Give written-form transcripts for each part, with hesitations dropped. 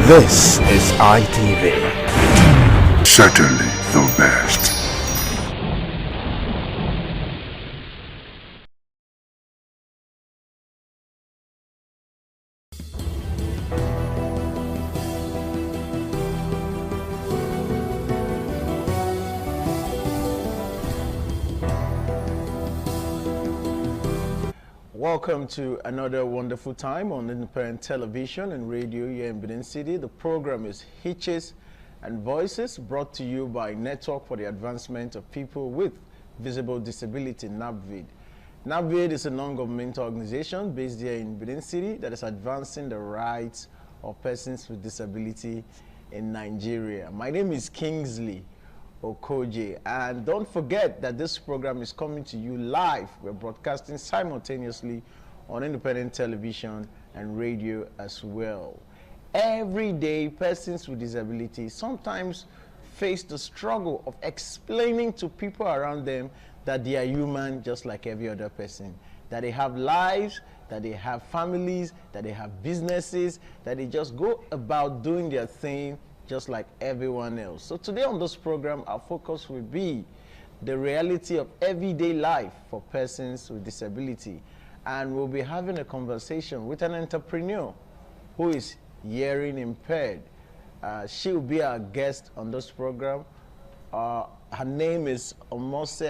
This is ITV. Certainly the best. Welcome to another wonderful time on independent television and radio here in Benin City. The program is Hitches and Voices, brought to you by Network for the Advancement of People with Visible Disability, NABVID. NABVID is a non-governmental organization based here in Benin City that is advancing the rights of persons with disability in Nigeria. My name is Kingsley Okoje, and don't forget that this program is coming to you live. We're broadcasting simultaneously on independent television and radio as well. Every day, persons with disabilities sometimes face the struggle of explaining to people around them that they are human just like every other person, that they have lives, that they have families, that they have businesses, that they just go about doing their thing just like everyone else. So today on this program, our focus will be the reality of everyday life for persons with disability. And we'll be having a conversation with an entrepreneur who is hearing impaired. She will be our guest on this program. Her name is Omoruse,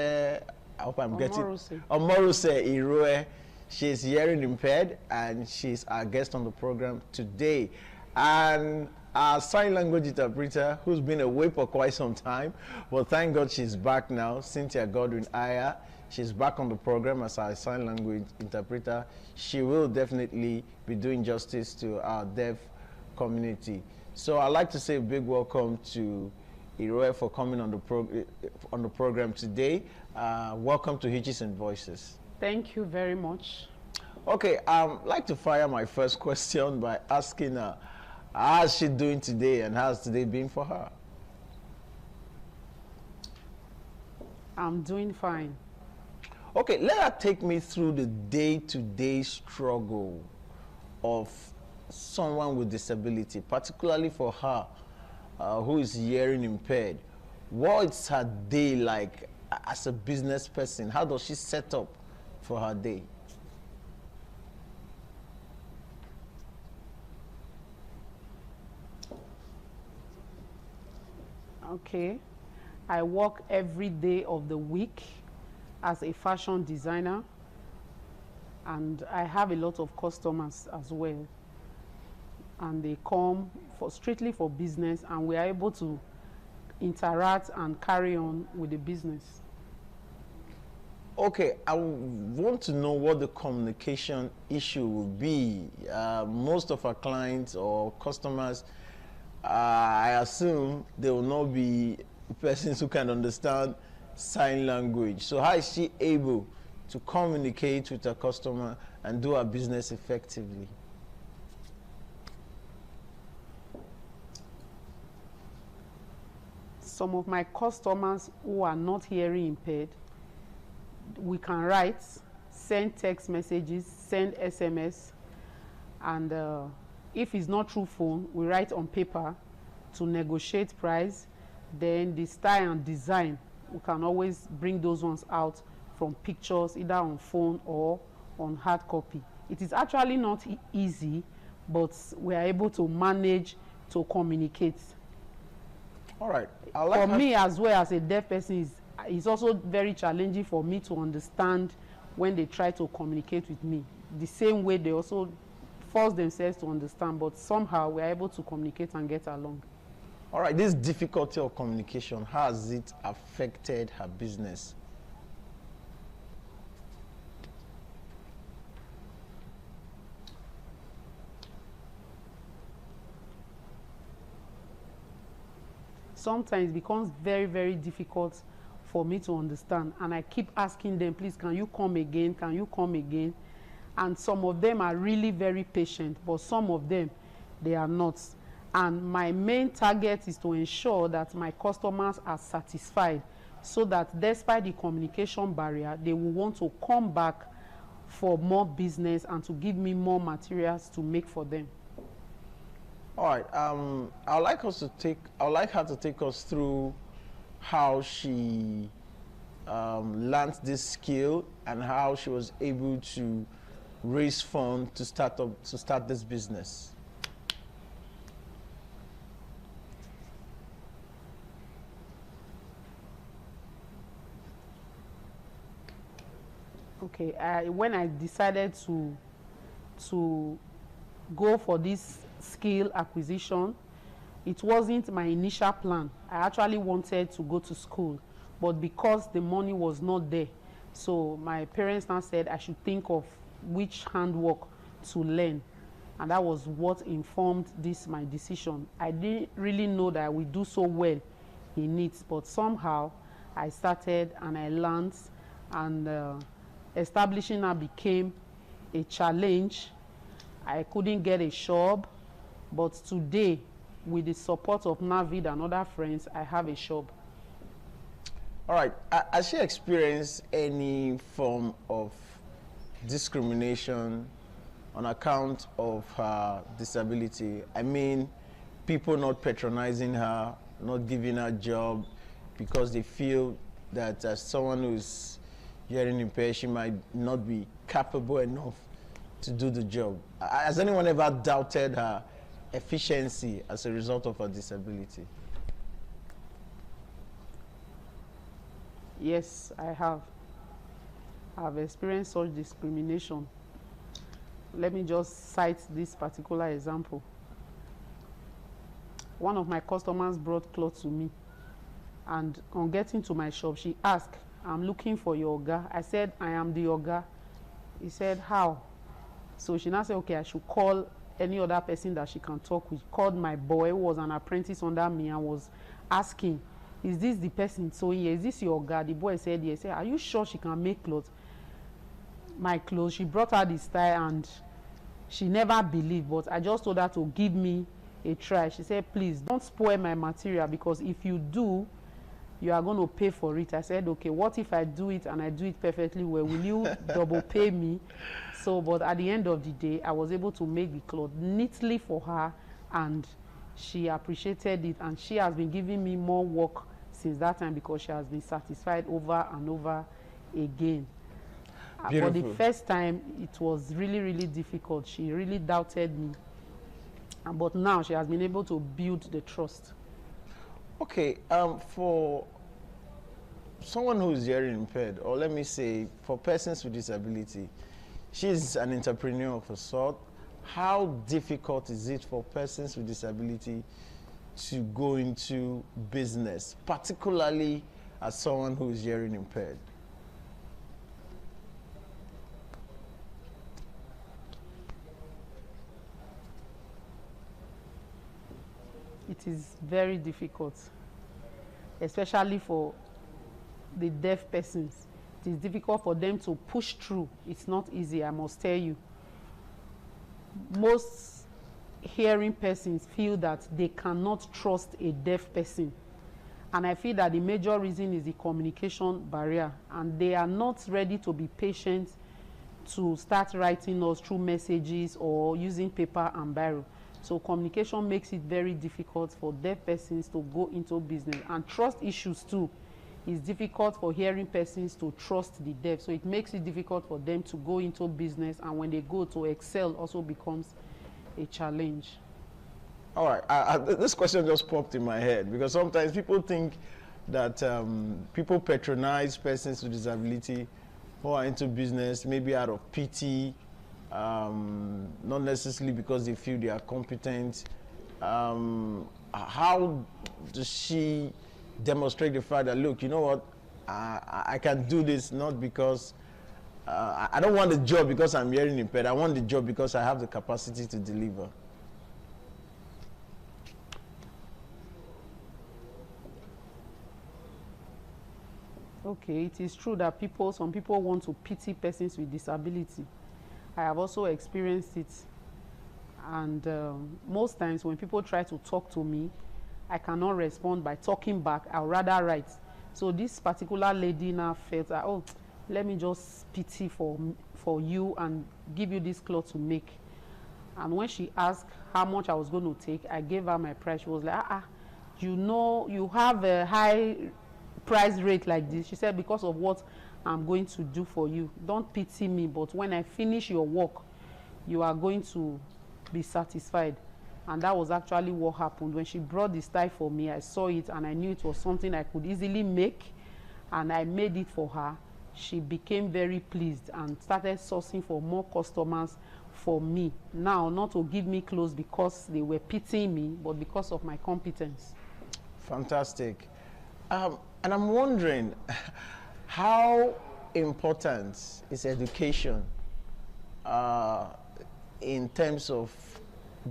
I hope I'm getting Omoruse Iroe. She's hearing impaired and she's our guest on the program today. And our sign language interpreter, who's been away for quite some time, well, thank God she's back now. Cynthia Godwin Aya, she's back on the program as our sign language interpreter. She will definitely be doing justice to our deaf community. So I'd like to say a big welcome to Iroe for coming on the program today. Welcome to Hitches and Voices. Thank you very much. Okay, I'd like to fire my first question by asking her, how's she doing today and how's today been for her? I'm doing fine. Okay, let her take me through the day-to-day struggle of someone with disability, particularly for her who is hearing impaired. What's her day like as a business person? How does she set up for her day? Okay. I work every day of the week as a fashion designer, and I have a lot of customers as well. And they come strictly for business, and we are able to interact and carry on with the business. Okay, I want to know what the communication issue will be. Most of our clients or customers, I assume they will not be persons who can understand sign language. So how is she able to communicate with her customer and do her business effectively? Some of my customers who are not hearing impaired, we can write, send text messages, send SMS, and if it's not through phone, we write on paper to negotiate price. Then the style and design, we can always bring those ones out from pictures, either on phone or on hard copy. It is actually not easy, but we are able to manage to communicate. All right. For me as well as a deaf person, it's also very challenging for me to understand when they try to communicate with me. The same way they also force themselves to understand, but somehow we're able to communicate and get along. All right, this difficulty of communication, how has it affected her business? Sometimes it becomes very, very difficult for me to understand, and I keep asking them, please, can you come again? Can you come again? And some of them are really very patient, but some of them, they are not. And my main target is to ensure that my customers are satisfied, so that despite the communication barrier, they will want to come back for more business and to give me more materials to make for them. All right. I would like her to take us through how she learned this skill and how she was able to raise funds to start this business. Okay, when I decided to go for this skill acquisition, it wasn't my initial plan. I actually wanted to go to school, but because the money was not there, so my parents now said I should think of which handwork to learn, and that was what informed this my decision. I didn't really know that I would do so well in it, but somehow I started and I learned, and establishing her became a challenge. I couldn't get a shop, but today, with the support of Navid and other friends, I have a shop. All right. Has she experienced any form of discrimination on account of her disability? I mean, people not patronizing her, not giving her a job because they feel that as someone who's hearing impaired, she might not be capable enough to do the job. Has anyone ever doubted her efficiency as a result of her disability? Yes, I have. I've experienced such discrimination. Let me just cite this particular example. One of my customers brought clothes to me, and on getting to my shop, she asked, "I'm looking for your Oga." I said, "I am the Oga." He said, "How?" So she now said, "Okay, I should call any other person that she can talk with." Called my boy, who was an apprentice under me, and was asking, "Is this the person? So yeah, is this your Oga?" The boy said, "Yes." Said, "Are you sure she can make clothes?" My clothes. She brought her the style, and she never believed, but I just told her to give me a try. She said, "Please don't spoil my material, because if you do, you are going to pay for it." I said, "Okay, what if I do it and I do it perfectly well? Will you double pay me?" So, but at the end of the day, I was able to make the cloth neatly for her, and she appreciated it, and she has been giving me more work since that time because she has been satisfied over and over again. For the first time, it was really, really difficult. She really doubted me. But now she has been able to build the trust. Okay, for someone who is hearing impaired, or let me say for persons with disability, she's an entrepreneur of a sort. How difficult is it for persons with disability to go into business, particularly as someone who is hearing impaired? It is very difficult, especially for the deaf persons. It is difficult for them to push through. It's not easy, I must tell you. Most hearing persons feel that they cannot trust a deaf person. And I feel that the major reason is the communication barrier. And they are not ready to be patient to start writing us through messages or using paper and biro. So communication makes it very difficult for deaf persons to go into business. And trust issues too. It's difficult for hearing persons to trust the deaf. So it makes it difficult for them to go into business. And when they go to excel, also becomes a challenge. All right, this question just popped in my head because sometimes people think that people patronize persons with disability who are into business, maybe out of pity, not necessarily because they feel they are competent. How does she demonstrate the fact that, look, you know what, I can do this not because I don't want the job because I'm hearing impaired. I want the job because I have the capacity to deliver. Okay, it is true that some people want to pity persons with disability. I have also experienced it. And most times when people try to talk to me, I cannot respond by talking back. I'll rather write. So this particular lady now felt that, oh, let me just pity for you and give you this cloth to make. And when she asked how much I was going to take, I gave her my price. She was like, you know, you have a high price rate like this. She said, because of what I'm going to do for you. Don't pity me, but when I finish your work, you are going to be satisfied. And that was actually what happened. When she brought the style for me, I saw it and I knew it was something I could easily make, and I made it for her. She became very pleased and started sourcing for more customers for me. Now, not to give me clothes because they were pitying me, but because of my competence. Fantastic. And I'm wondering, how important is education in terms of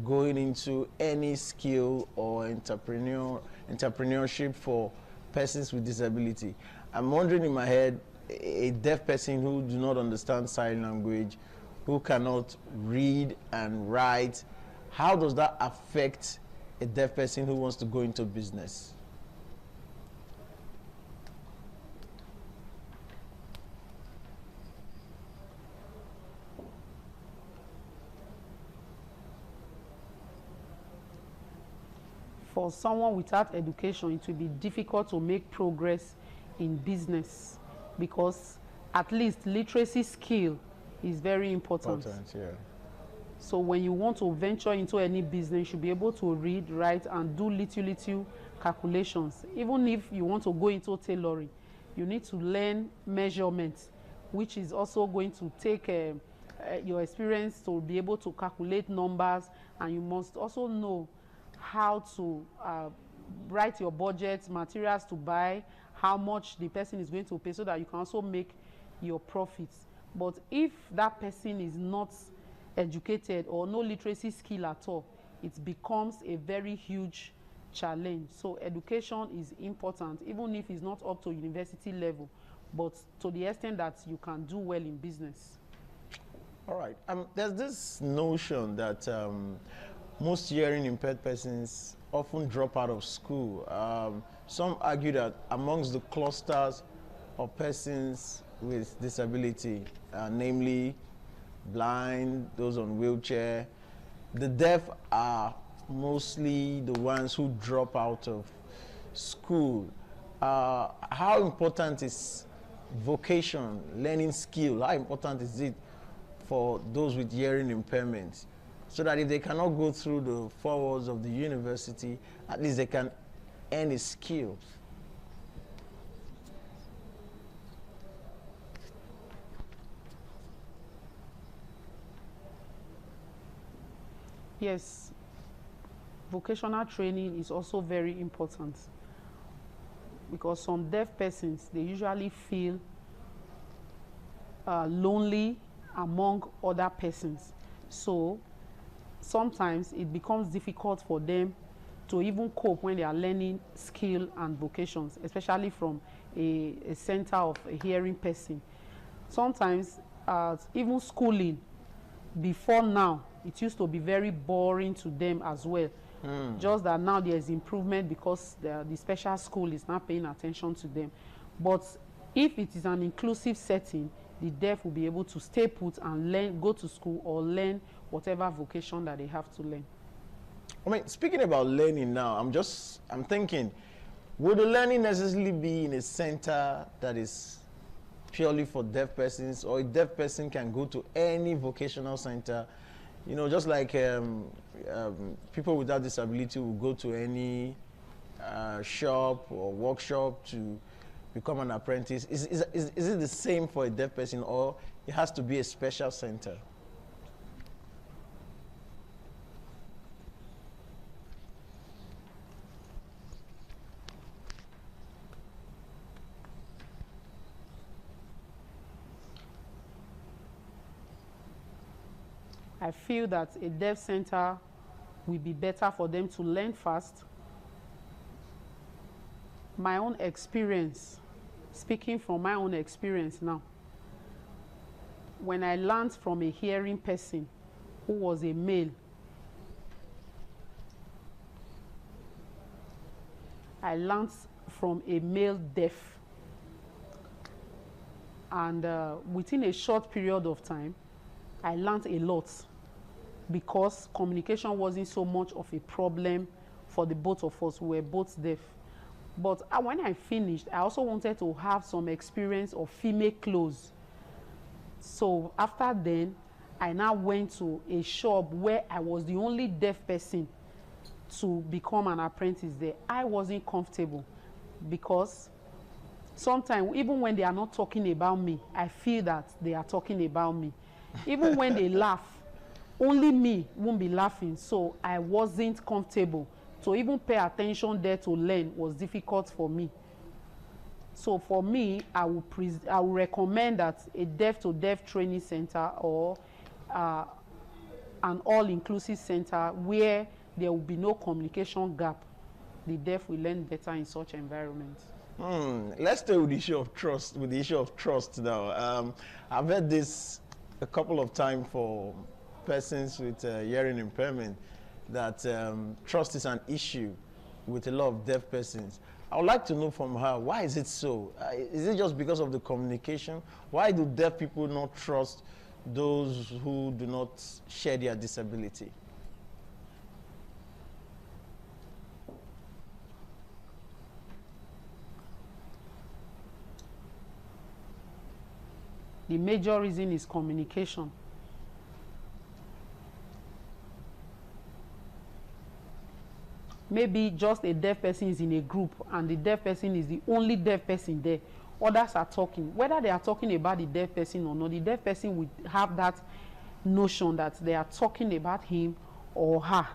going into any skill or entrepreneurship for persons with disability? I'm wondering in my head, a deaf person who do not understand sign language, who cannot read and write, how does that affect a deaf person who wants to go into business? For someone without education, it will be difficult to make progress in business, because at least literacy skill is very important. Yeah. So when you want to venture into any business, you should be able to read, write, and do little calculations. Even if you want to go into tailoring, you need to learn measurements, which is also going to take your experience to be able to calculate numbers, and you must also know how to write your budget, materials to buy, how much the person is going to pay, so that you can also make your profits. But if that person is not educated or no literacy skill at all, it becomes a very huge challenge. So education is important, even if it's not up to university level, but to the extent that you can do well in business. All right. There's this notion that most hearing impaired persons often drop out of school. Some argue that amongst the clusters of persons with disability, namely blind, those on wheelchair, the deaf are mostly the ones who drop out of school. How important is vocation, learning skill? How important is it for those with hearing impairments, so that if they cannot go through the 4 walls of the university, at least they can earn a skill? Yes, vocational training is also very important, because some deaf persons, they usually feel lonely among other persons. So sometimes it becomes difficult for them to even cope when they are learning skill and vocations, especially from a center of a hearing person. Sometimes even schooling, before now, it used to be very boring to them as well. Just that now there is improvement, because the special school is now paying attention to them. But if it is an inclusive setting, the deaf will be able to stay put and learn, go to school, or learn whatever vocation that they have to learn. I mean, speaking about learning now, I'm thinking, would the learning necessarily be in a center that is purely for deaf persons, or a deaf person can go to any vocational center? You know, just like people without disability will go to any shop or workshop to become an apprentice. Is it the same for a deaf person, or it has to be a special center? I feel that a deaf center will be better for them to learn fast. My own experience, speaking from my own experience now, when I learned from a hearing person who was a male, I learned from a male deaf, and within a short period of time, I learned a lot. because communication wasn't so much of a problem for the both of us. We were both deaf. But when I finished, I also wanted to have some experience of female clothes. So after then, I now went to a shop where I was the only deaf person to become an apprentice there. I wasn't comfortable because sometimes, even when they are not talking about me, I feel that they are talking about me. Even when they laugh, only me won't be laughing. So I wasn't comfortable. So even pay attention there to learn was difficult for me. So for me, I will recommend that a deaf-to-deaf training center or an all-inclusive center where there will be no communication gap. The deaf will learn better in such environments. Let's stay with the issue of trust. With the issue of trust now, I've heard this a couple of times for persons with hearing impairment, that trust is an issue with a lot of deaf persons. I would like to know from her, why is it so? Is it just because of the communication? Why do deaf people not trust those who do not share their disability? The major reason is communication. Maybe just a deaf person is in a group and the deaf person is the only deaf person there. Others are talking. Whether they are talking about the deaf person or not, the deaf person will have that notion that they are talking about him or her.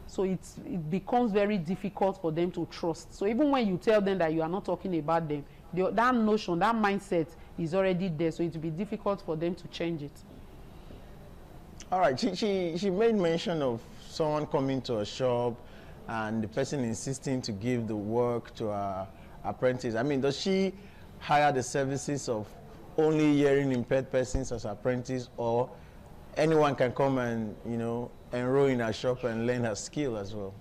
So it becomes very difficult for them to trust. So even when you tell them that you are not talking about them, that notion, that mindset is already there. So it will be difficult for them to change it. All right, she made mention of someone coming to a shop and the person insisting to give the work to her apprentice. I mean, does she hire the services of only hearing impaired persons as apprentice, or anyone can come and, you know, enroll in her shop and learn her skill as well?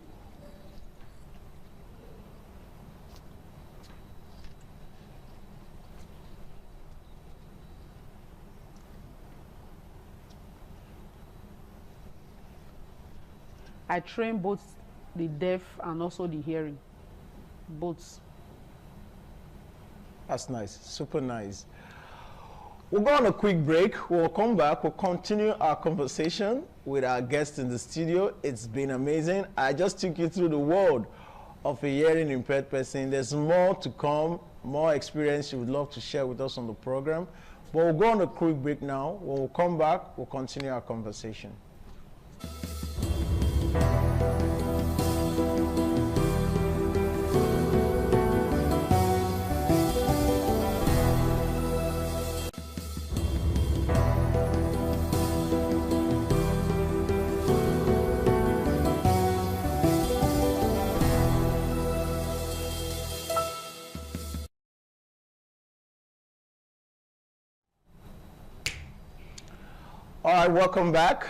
I train both the deaf and also the hearing, both. That's nice, super nice. We'll go on a quick break. We'll come back. We'll continue our conversation with our guest in the studio. It's been amazing. I just took you through the world of a hearing impaired person. There's more to come, more experience you would love to share with us on the program. But we'll go on a quick break now. When we'll come back, we'll continue our conversation. All right, welcome back.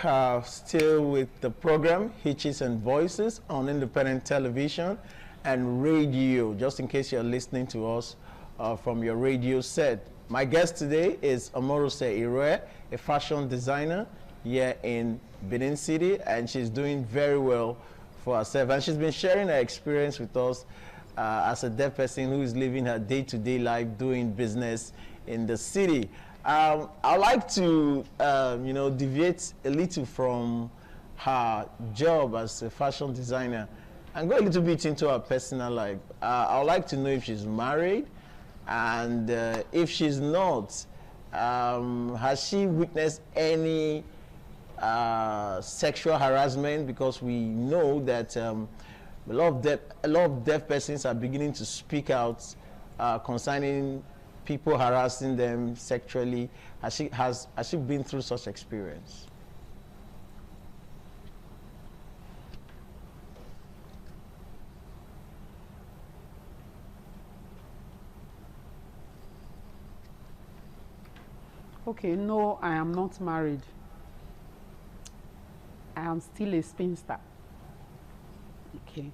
Still with the program, Hitches and Voices on independent television and radio, just in case you're listening to us from your radio set. My guest today is Omorose Iroe, a fashion designer here in Benin City, and she's doing very well for herself. And she's been sharing her experience with us as a deaf person who is living her day-to-day life doing business in the city. I'd like to, you know, deviate a little from her job as a fashion designer and go a little bit into her personal life. I'd like to know if she's married, and if she's not, has she witnessed any sexual harassment? Because we know that a lot of deaf persons are beginning to speak out concerning people harassing them sexually. Has she been through such experience? Okay, no, I am not married. I am still a spinster. Okay.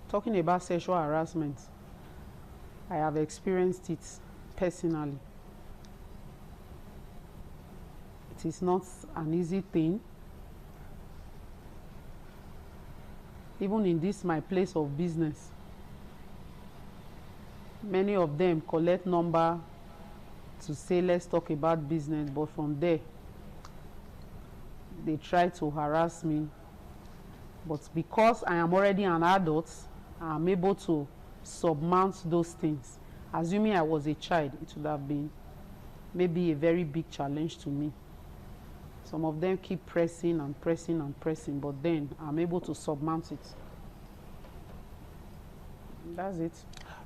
Talking about sexual harassment, I have experienced it personally. It is not an easy thing. Even in this my place of business, many of them collect number to say let's talk about business, but from there they try to harass me. But because I am already an adult, I am able to surmount those things. Assuming I was a child, it would have been maybe a very big challenge to me. Some of them keep pressing and pressing and pressing, but then I'm able to surmount it. That's it.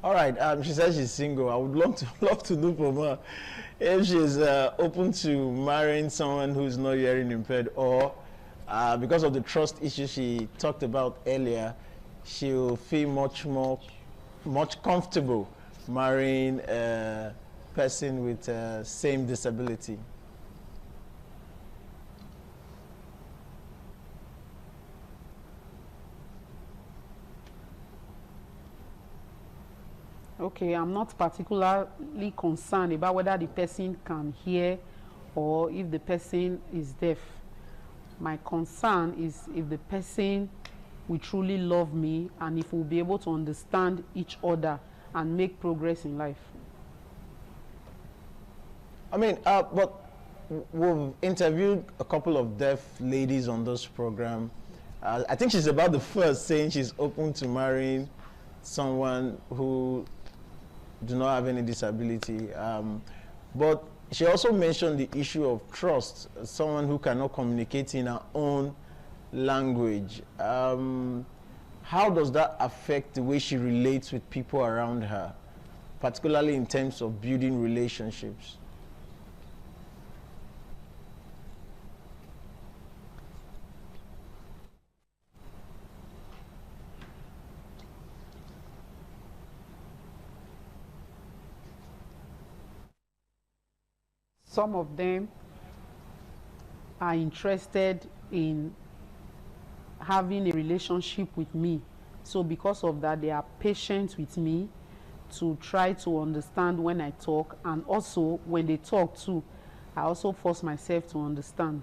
All right. She says she's single. I would love to know from her if she's open to marrying someone who's not hearing impaired, or because of the trust issue she talked about earlier, she'll feel much comfortable marrying a person with same disability. Okay, I'm not particularly concerned about whether the person can hear or if the person is deaf. My concern is if the person will truly love me and if we'll be able to understand each other and make progress in life. I mean, but we've interviewed a couple of deaf ladies on this program. I think she's about the first saying she's open to marrying someone who do not have any disability. But she also mentioned the issue of trust, someone who cannot communicate in her own language. How does that affect the way she relates with people around her, particularly in terms of building relationships? Some of them are interested in having a relationship with me. So because of that, they are patient with me to try to understand when I talk, and also when they talk too, I also force myself to understand.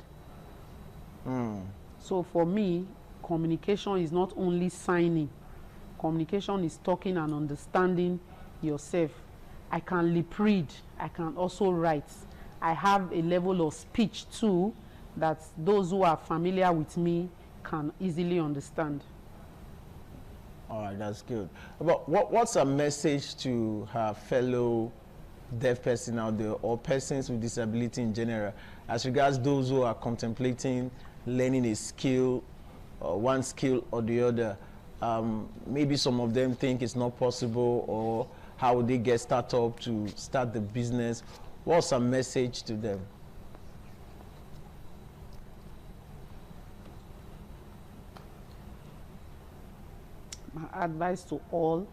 So for me, communication is not only signing. Communication is talking and understanding yourself. I can lip read, I can also write. I have a level of speech too that those who are familiar with me can easily understand. All right, that's good. But what's a message to her fellow deaf person out there, or persons with disability in general, as regards those who are contemplating learning a skill, one skill or the other? Maybe some of them think it's not possible, or how would they get started up to start the business? What's a message to them? My advice to all,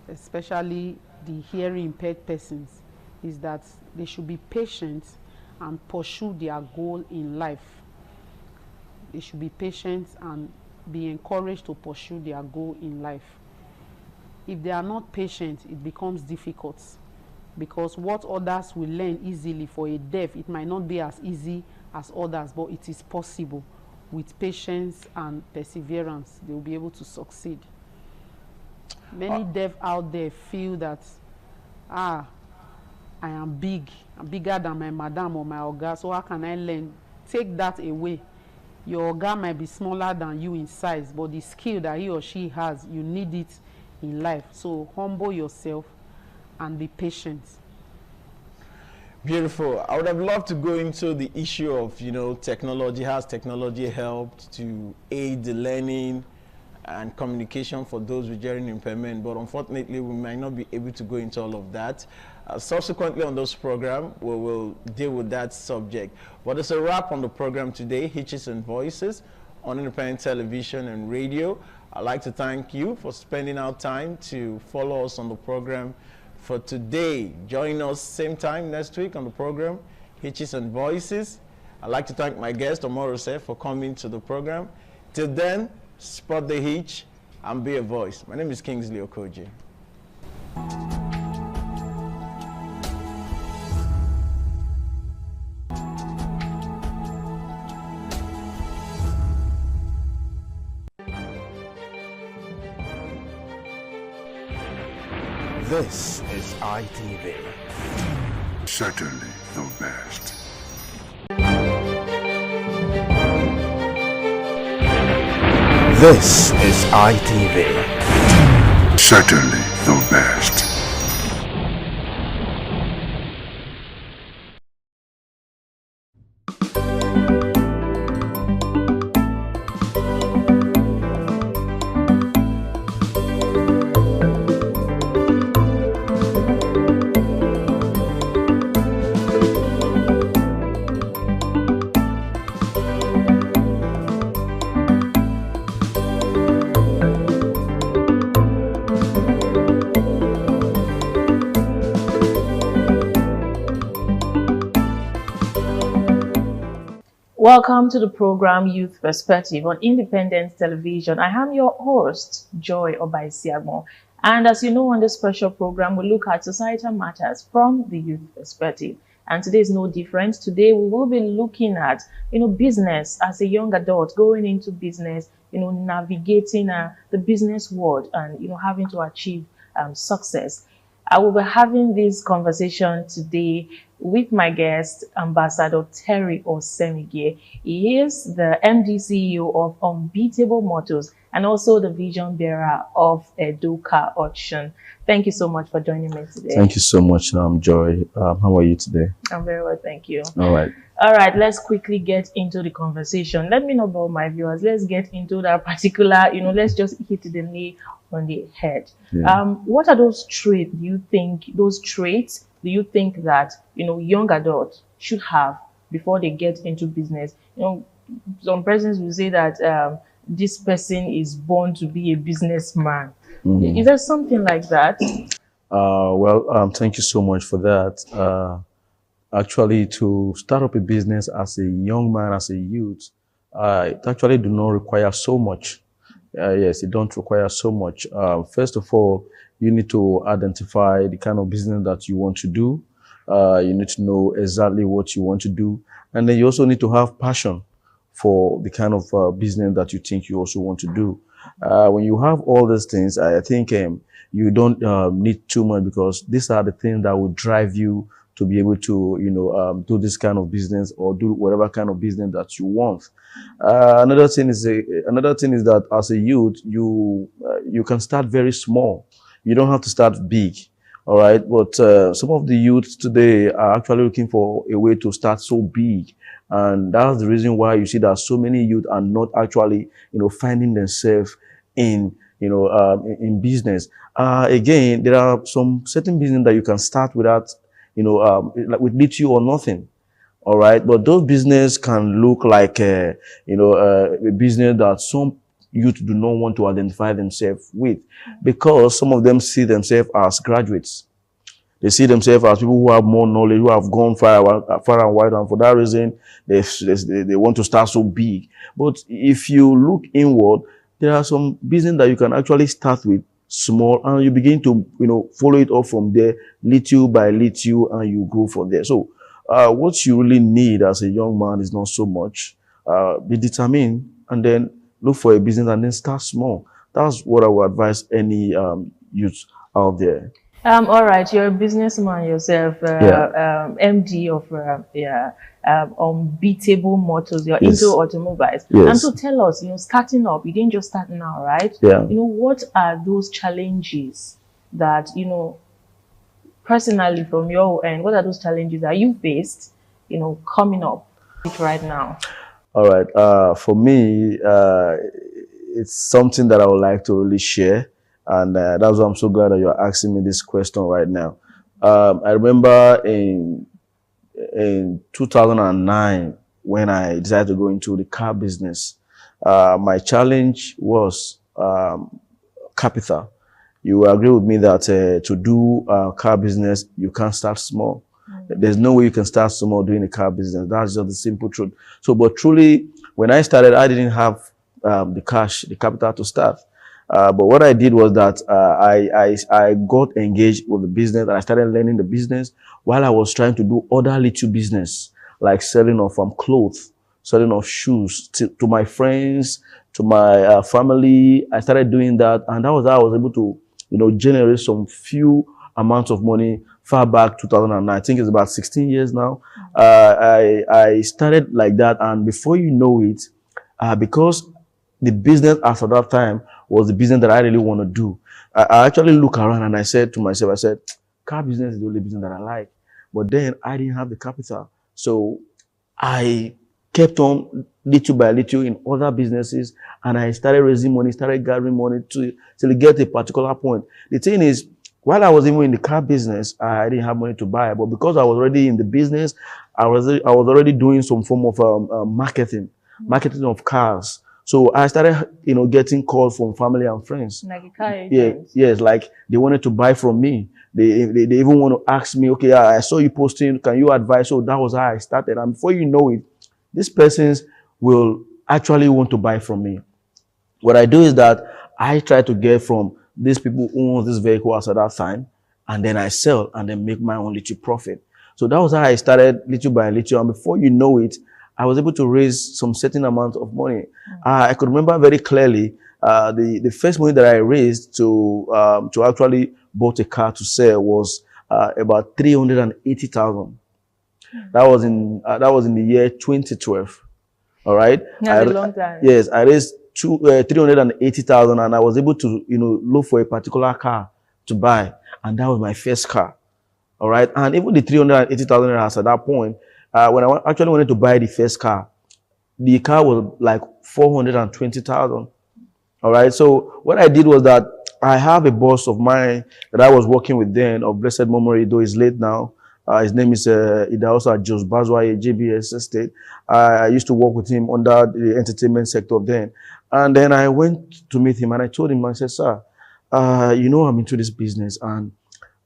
especially the hearing impaired persons, is that they should be patient and pursue their goal in life. They should be patient and be encouraged to pursue their goal in life. If they are not patient, it becomes difficult, because what others will learn easily for a deaf, it might not be as easy as others, but it is possible. With patience and perseverance, they will be able to succeed. Many deaf out there feel that, I am big, I'm bigger than my madam or my oga, so how can I learn? Take that away. Your oga might be smaller than you in size, but the skill that he or she has, you need it in life. So humble yourself and be patient. Beautiful. I would have loved to go into the issue of, technology. Has technology helped to aid the learning and communication for those with hearing impairment? But unfortunately, we might not be able to go into all of that. Subsequently on this program, we will deal with that subject. But it's a wrap on the program today, Hitches and Voices, on Independent Television and Radio. I'd like to thank you for spending our time to follow us on the program for today. Join us same time next week on the program, Hitches and Voices. I'd like to thank my guest, Omar Rousseff, for coming to the program. Till then, spot the hitch and be a voice. My name is Kingsley Okoji. This is ITV. Certainly the best. This is ITV. Certainly the best. Welcome to the program Youth Perspective on Independence Television. I am your host, Joy Obaisiagbon. And as you know, on this special program, we look at societal matters from the youth perspective. And today is no different. Today, we will be looking at, business as a young adult, going into business, navigating the business world and, having to achieve success. I will be having this conversation today with my guest, Ambassador Terry Osemigye. He is the MD CEO of Unbeatable Motors and also the vision bearer of Edo Car Auction. Thank you so much for joining me today. Thank you so much, Joy. How are you today? I'm very well, thank you. All right. All right, let's quickly get into the conversation. Let me know about my viewers. Let's get into that particular, let's just hit the nail on the head. Yeah. What are those traits do you think that, young adults should have before they get into business? Some persons will say that this person is born to be a businessman. Mm-hmm. Is there something like that? Thank you so much for that. Actually, to start up a business as a young man, as a youth, it actually do not require so much. Yes, it don't require so much. First of all, you need to identify the kind of business that you want to do. You need to know exactly what you want to do. And then you also need to have passion for the kind of business that you think you also want to do. When you have all these things, I think you don't need too much, because these are the things that will drive you to be able to, do this kind of business or do whatever kind of business that you want. Another thing is that as a youth, you can start very small. You don't have to start big. All right. But some of the youths today are actually looking for a way to start so big. And that's the reason why you see that so many youth are not actually, finding themselves in business. Again, there are some certain business that you can start without, like with little or nothing. All right. But those business can look like, a business that some youth do not want to identify themselves with, because some of them see themselves as graduates. They see themselves as people who have more knowledge, who have gone far and wide, and for that reason, they want to start so big. But if you look inward, there are some business that you can actually start with small, and you begin to, follow it up from there, little by little, and you go from there. So, what you really need as a young man is not so much. Be determined, and then look for a business, and then start small. That's what I would advise any youth out there. All right, you're a businessman yourself, MD of Unbeatable Motors. You're Yes. into automobiles. Yes. And so tell us, starting up, you didn't just start now, right? Yeah. What are those challenges that, personally from your end, what are those challenges that you faced, coming up right now? All right. For me, it's something that I would like to really share. And that's why I'm so glad that you're asking me this question right now. I remember in 2009, when I decided to go into the car business, my challenge was capital. You will agree with me that to do car business, you can't start small. There's no way you can start small doing a car business. That's just the simple truth. So, but truly, when I started, I didn't have the cash, the capital to start. But what I did was that I got engaged with the business, and I started learning the business while I was trying to do other little business, like selling of clothes, selling of shoes to my friends, to my family. I started doing that, and that was how I was able to, generate some few amount of money far back 2009. I think it's about 16 years now. I started like that, and before you know it, because the business as of that time was the business that I really want to do, I actually look around and I said to myself, I said, car business is the only business that I like. But then I didn't have the capital. So I kept on little by little in other businesses, and I started raising money, started gathering money till get a particular point. The thing is, while I was even in the car business, I didn't have money to buy, but because I was already in the business, I was already doing some form of marketing of cars. So I started, getting calls from family and friends. Like a car agent. Yes, like they wanted to buy from me. They even want to ask me, okay, I saw you posting, can you advise? So that was how I started. And before you know it, these persons will actually want to buy from me. What I do is that I try to get from these people who own this vehicle at that time, and then I sell and then make my own little profit. So that was how I started little by little. And before you know it, I was able to raise some certain amount of money. I could remember very clearly the first money that I raised to actually bought a car to sell was about 380,000. That was in the year 2012. All right. That's a long time. Yes, I raised 380,000, and I was able to look for a particular car to buy, and that was my first car. All right, and even the 380,000 at that point, when I actually wanted to buy the first car, the car was like 420,000. All right, so what I did was that I have a boss of mine that I was working with then, of blessed memory, though he's late now. His name is Idaosa Jos Bazwaye, JBS Estate. I used to work with him under the entertainment sector then. And then I went to meet him and I told him, I said, sir, I'm into this business, and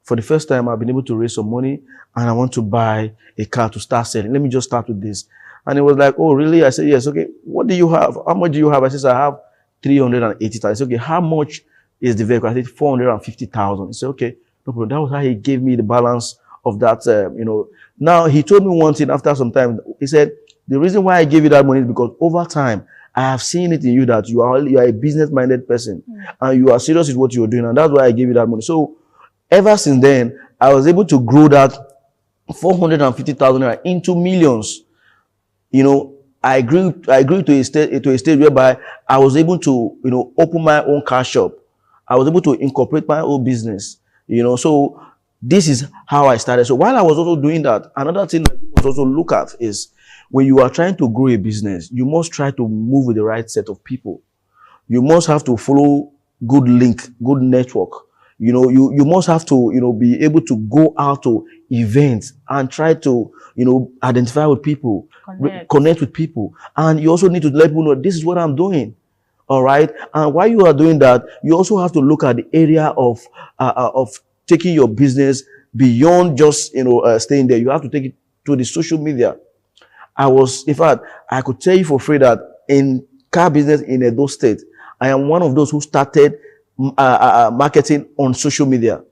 for the first time I've been able to raise some money, and I want to buy a car to start selling. Let me just start with this. And he was like, oh, really? I said, yes. Okay, what do you have? How much do you have? I said, I have 380,000. I said, okay, how much is the vehicle? I said, 450,000. He said, okay, no problem. That was how he gave me the balance of that, Now, he told me one thing after some time. He said, the reason why I gave you that money is because over time, I have seen it in you that you are a business-minded person, and you are serious with what you're doing, and that's why I gave you that money. So ever since then, I was able to grow that 450,000 into millions. I grew to a stage whereby I was able to, open my own car shop. I was able to incorporate my own business, so this is how I started. So while I was also doing that, another thing that you must also look at is when you are trying to grow a business, you must try to move with the right set of people. You must have to follow good link, good network. You must have to, be able to go out to events and try to, identify with people, connect with people. And you also need to let people know this is what I'm doing. All right. And while you are doing that, you also have to look at the area of taking your business beyond just, staying there. You have to take it to the social media. In fact, I could tell you for free that in car business in Edo State, I am one of those who started marketing on social media.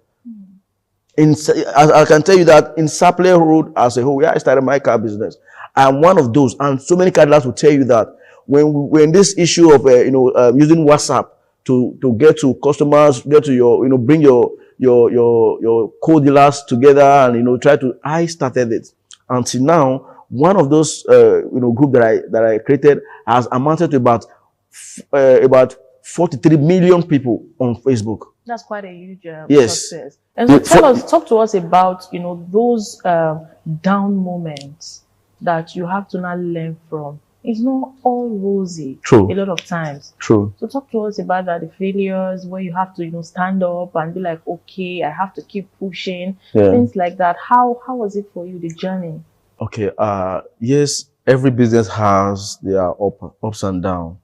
I can tell you that in Sapler Road as a whole, where I started my car business, I am one of those. And so many car dealers will tell you that when this issue of using WhatsApp to get to customers, get to your bring your co-dealers together and I started it. Until now, one of those group that I created has amounted to about 43 million people on Facebook. That's quite a huge yes. success. And so talk to us about those down moments that you have to now learn from. It's not all rosy. True. A lot of times. True. So talk to us about that, the failures where you have to stand up and be like, okay, I have to keep pushing. Yeah. Things like that. How was it for you, the journey? Okay. Yes, every business has their ups and downs.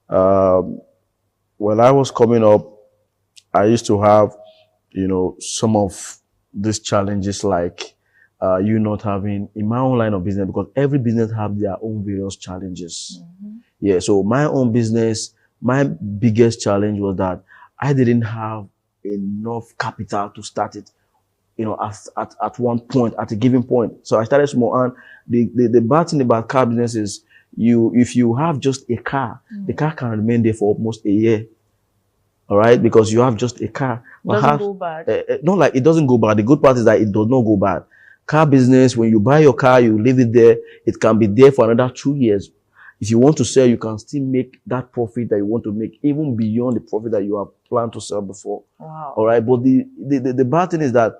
When I was coming up, I used to have, some of these challenges like you not having in my own line of business, because every business have their own various challenges. Yeah. So my own business, my biggest challenge was that I didn't have enough capital to start it, at one point, at a given point. So I started small, and the bad thing about car business is if you have just a car, the car can remain there for almost a year. all right, because you have just a car. Doesn't go bad. Not like it doesn't go bad. The good part is that it does not go bad. Car business, when you buy your car, you leave it there. It can be there for another 2 years. If you want to sell, you can still make that profit that you want to make, even beyond the profit that you have planned to sell before. Wow. All right. But the bad thing is that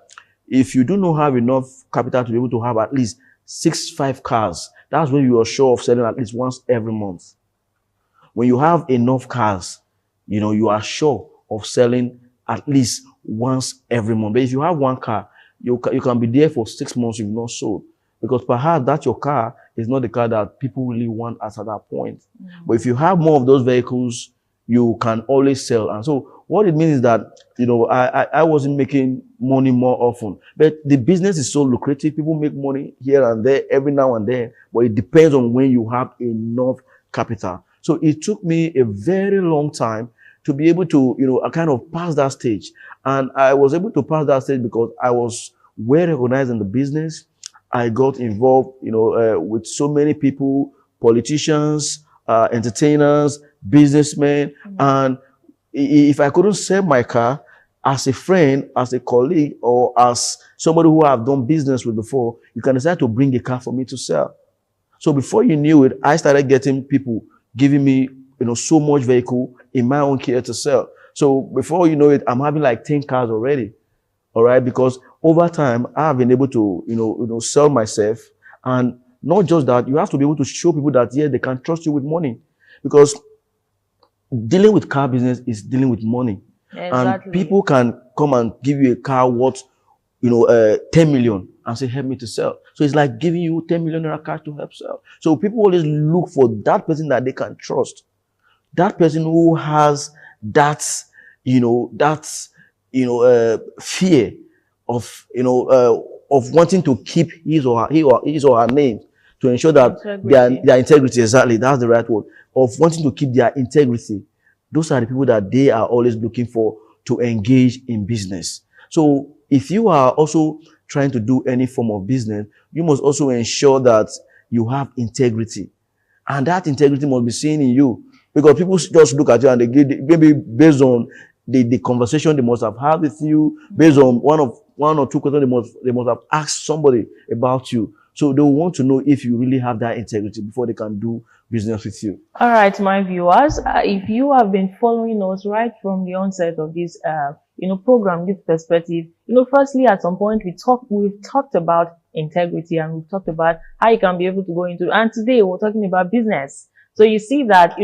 if you do not have enough capital to be able to have at least 5 cars, that's when you are sure of selling at least once every month. When you have enough cars, you know, you are sure of selling at least once every month. But if you have one car, you can be there for 6 months you've not sold. Because perhaps that your car is not the car that people really want at that point. But if you have more of those vehicles, you can always sell. And so what it means is that, you know, I wasn't making money more often. But the business is so lucrative. People make money here and there, every now and then. But it depends on when you have enough capital. So it took me a very long time to be able to, you know, kind of pass that stage. And I was able to pass that stage because I was well recognized in the business. I got involved, you know, with so many people, politicians, entertainers, businessmen. And if I couldn't sell my car as a friend, as a colleague, or as somebody who I've done business with before, you can decide to bring a car for me to sell. So before you knew it, I started getting people giving me, you know, so much vehicle in my own care to sell. So before you know it, I'm having like 10 cars already. All right. Because over time, I've been able to, you know, sell myself. And not just that, you have to be able to show people that, yeah, they can trust you with money. Because dealing with car business is dealing with money. Exactly. And people can come and give you a car worth, you know, 10 million and say, help me to sell. So it's like giving you 10 million naira cash to help sell. So people always look for that person that they can trust. That person who has that, fear of, of wanting to keep his or her name, to ensure that their integrity, exactly, that's the right word, of wanting to keep their integrity. Those are the people that they are always looking for to engage in business. So if you are also trying to do any form of business, you must also ensure that you have integrity. And that integrity must be seen in you. Because people just look at you and they maybe based on the conversation they must have had with you, based on one or two questions they must have asked somebody about you. So they want to know if you really have that integrity before they can do business with you. All right, my viewers, if you have been following us right from the onset of this, program, Youth Perspective, firstly, at some point we've talked about integrity and we've talked about how you can be able to go into, and today we're talking about business. So you see that,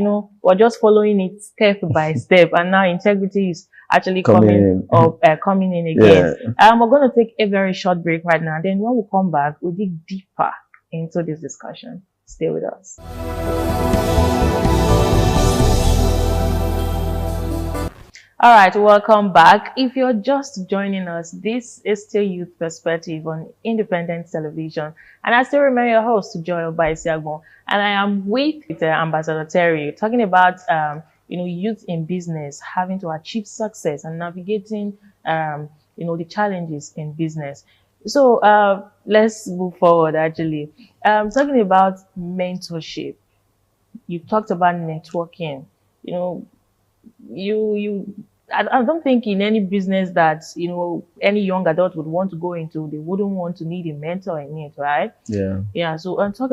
we're just following it step by step, and now integrity is actually coming in again. Yeah. We're going to take a very short break right now. Then when we come back, we'll dig deeper into this discussion. Stay with us. All right, welcome back. If you're just joining us, this is still Youth Perspective on Independent Television. And I still remain your host, Joy Obaisiagbon. And I am with Ambassador Terry, talking about, youth in business, having to achieve success and navigating, the challenges in business. So let's move forward, actually. Talking about mentorship. You talked about networking. I don't think in any business that, any young adult would want to go into, they wouldn't want to need a mentor in it, right? Yeah. Yeah. So talking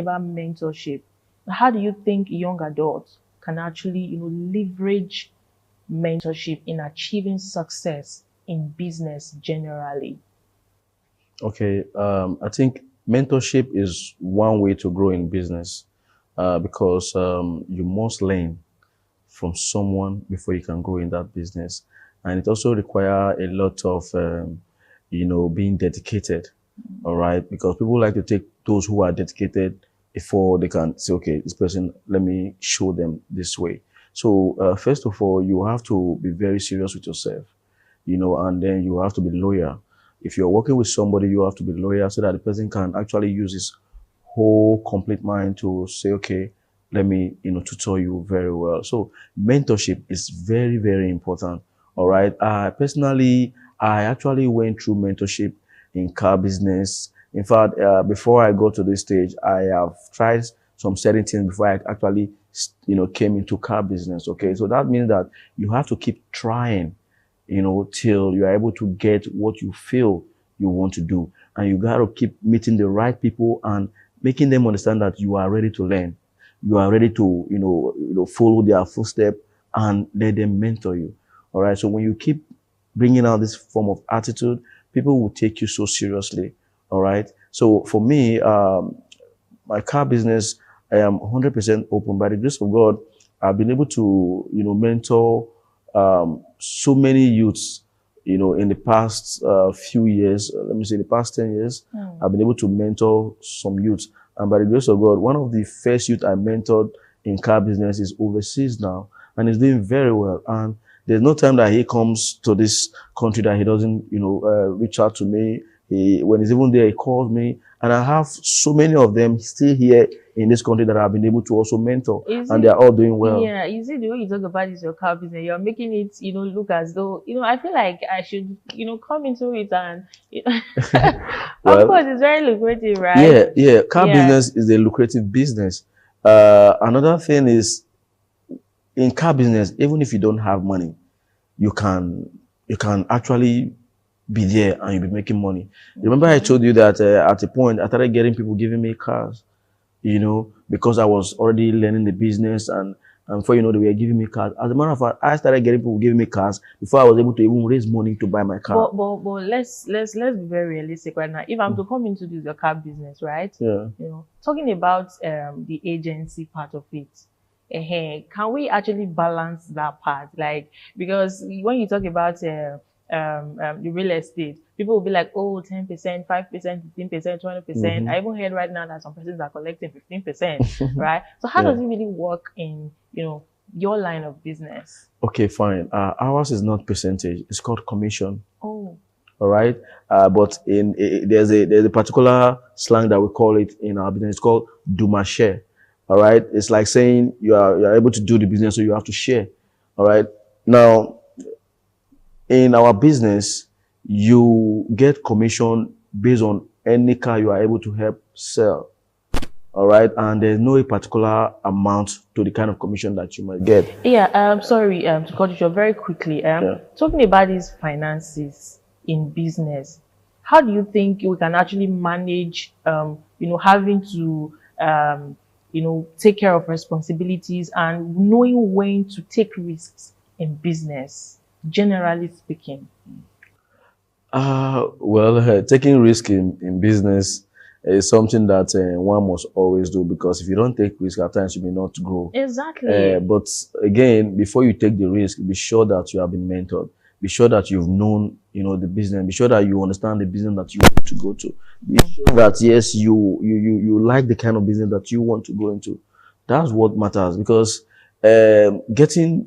about mentorship, how do you think young adults can actually, leverage mentorship in achieving success in business generally? Okay. I think mentorship is one way to grow in business, because you must learn from someone before you can grow in that business. And it also requires a lot of, being dedicated. All right. Because people like to take those who are dedicated before they can say, okay, this person, let me show them this way. So first of all, you have to be very serious with yourself, and then you have to be loyal. If you're working with somebody, you have to be loyal so that the person can actually use his whole complete mind to say, okay, let me, tutor you very well. So mentorship is very, very important. All right. Personally, I actually went through mentorship in car business. In fact, before I go to this stage, I have tried some certain things before I actually came into car business. Okay, so that means that you have to keep trying, till you are able to get what you feel you want to do, and you got to keep meeting the right people and making them understand that you are ready to learn, you are ready to follow their footsteps and let them mentor you. All right. So when you keep bringing out this form of attitude, people will take you so seriously. All right. So for me, my car business, I am 100% open. By the grace of God, I've been able to, mentor so many youths, in the past few years, let me say the past 10 years, I've been able to mentor some youths. And by the grace of God, one of the first youth I mentored in car business is overseas now, and he's doing very well. And there's no time that he comes to this country that he doesn't, reach out to me. When he's even there, he calls me. And I have so many of them still here in this country that I've been able to also mentor, and they're all doing well. Yeah, you see, the way you talk about this, your car business, you're making it, look as though, I feel like I should, come into it and, Well, of course, it's very lucrative, right? Yeah. Car business is a lucrative business. Another thing is, in car business, even if you don't have money, you can actually be there and you'll be making money. Remember I told you that at a point I started getting people giving me cars, because I was already learning the business, and before they were giving me cars. As a matter of fact, I started getting people giving me cars before I was able to even raise money to buy my car. But let's be very realistic right now. If I'm to come into your car business, right? Yeah. Talking about the agency part of it, can we actually balance that part? Like, because when you talk about the real estate, people will be like, oh, 10%, 5%, 15%, 20%. I even heard right now that some persons are collecting 15%, right? So how does it really work in, your line of business? Okay, fine. Ours is not percentage. It's called commission. Oh. All right. But there's a particular slang that we call it in our business. It's called do my share. All right. It's like saying you are able to do the business, so you have to share. All right. Now, in our business, you get commission based on any car you are able to help sell. All right. And there's no particular amount to the kind of commission that you might get. Yeah. Sorry to cut you short very quickly. Talking about these finances in business, how do you think we can actually manage, having to, take care of responsibilities and knowing when to take risks in business, generally speaking? Taking risk in business is something that one must always do, because if you don't take risk, at times you may not grow. Exactly. But again, before you take the risk, be sure that you have been mentored. Be sure that you've known, the business. Be sure that you understand the business that you want to go to. Be sure that yes, you like the kind of business that you want to go into. That's what matters, because getting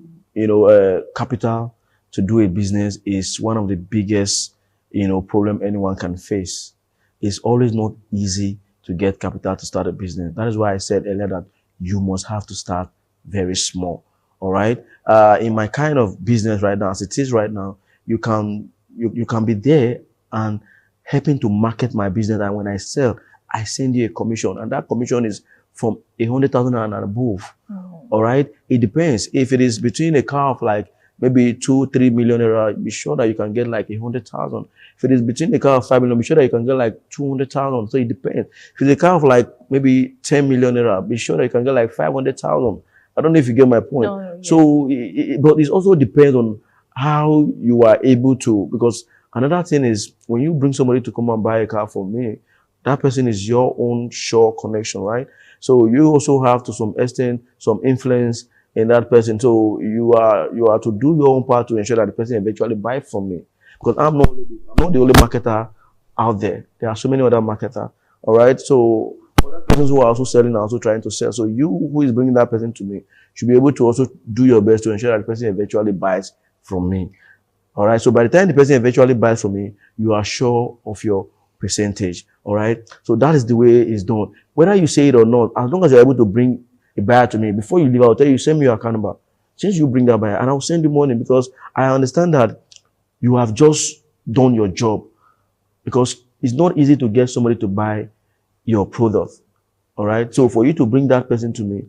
capital to do a business is one of the biggest problem anyone can face. It's always not easy to get capital to start a business. That is why I said earlier that you must have to start very small. All right. In my kind of business right now, as it is right now, you can be there and helping to market my business. And when I sell, I send you a commission, and that commission is from 100,000 and above. All right. It depends. If it is between a car of like maybe 2-3 million naira, be sure that you can get like 100,000. If it is between a car of 5 million, be sure that you can get like 200,000. So it depends. If it's a car of like maybe 10 million naira, be sure that you can get like 500,000. I don't know if you get my point. No, yeah. So, but it also depends on how you are able to, because another thing is when you bring somebody to come and buy a car from me, that person is your own sure connection, right? So you also have to some extent, some influence in that person. So you are to do your own part to ensure that the person eventually buy from me. Because I'm not the only marketer out there. There are so many other marketers. All right. So other persons who are also selling are also trying to sell. So you who is bringing that person to me should be able to also do your best to ensure that the person eventually buys from me. All right. So by the time the person eventually buys from me, you are sure of your percentage. All right. So that is the way it's done. Whether you say it or not, as long as you're able to bring a buyer to me, before you leave, I'll tell you, send me your account number. Since you bring that buyer, and I'll send you money, because I understand that you have just done your job. Because it's not easy to get somebody to buy your product. All right. So for you to bring that person to me,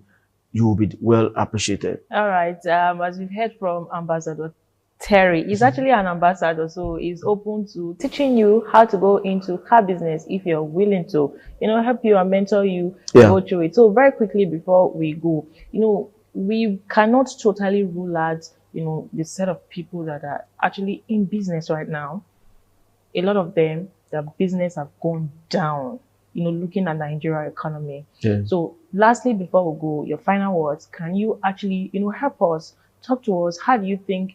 you will be well appreciated. All right. As we've heard from Ambassador Terry, he's actually an ambassador, so he's open to teaching you how to go into car business if you're willing to, help you and mentor you go through it. So very quickly before we go, we cannot totally rule out, the set of people that are actually in business right now. A lot of them, their business have gone down, looking at Nigeria economy. Yeah. So lastly, before we go, your final words, can you actually, help us, talk to us, how do you think,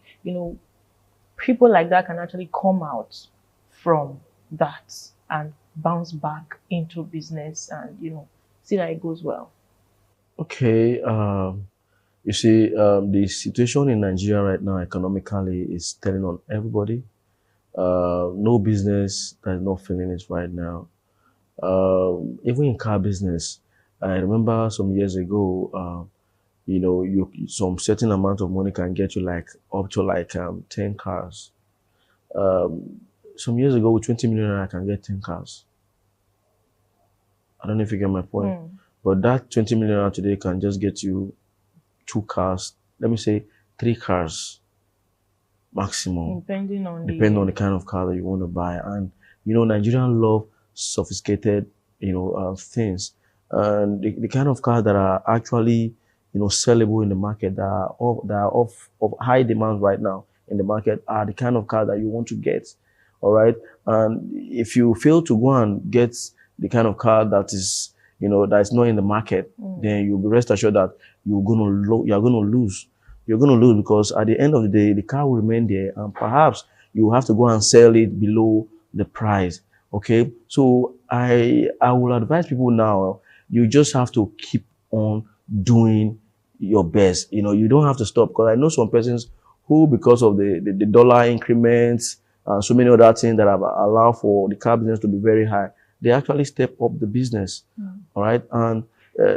people like that can actually come out from that and bounce back into business and, see that it goes well? Okay. You see, the situation in Nigeria right now economically is telling on everybody. No business that is not feeling it right now. Even in car business, I remember some years ago, some certain amount of money can get you up to 10 cars. Some years ago, with 20 million, I can get 10 cars. I don't know if you get my point. But that 20 million today can just get you 2 cars, let me say 3 cars maximum. Depending on the kind of car that you want to buy. And, Nigerians love sophisticated, things. And the kind of cars that are actually, sellable in the market, that are of high demand right now in the market, are the kind of car that you want to get. All right. And if you fail to go and get the kind of car that is, that's not in the market, then you'll be rest assured that you're going to lose. You're going to lose because at the end of the day, the car will remain there, and perhaps you have to go and sell it below the price. Okay. So I will advise people now, you just have to keep on doing your best. You don't have to stop, because I know some persons who, because of the dollar increments and so many other things that have allowed for the car business to be very high, they actually step up the business. All right. And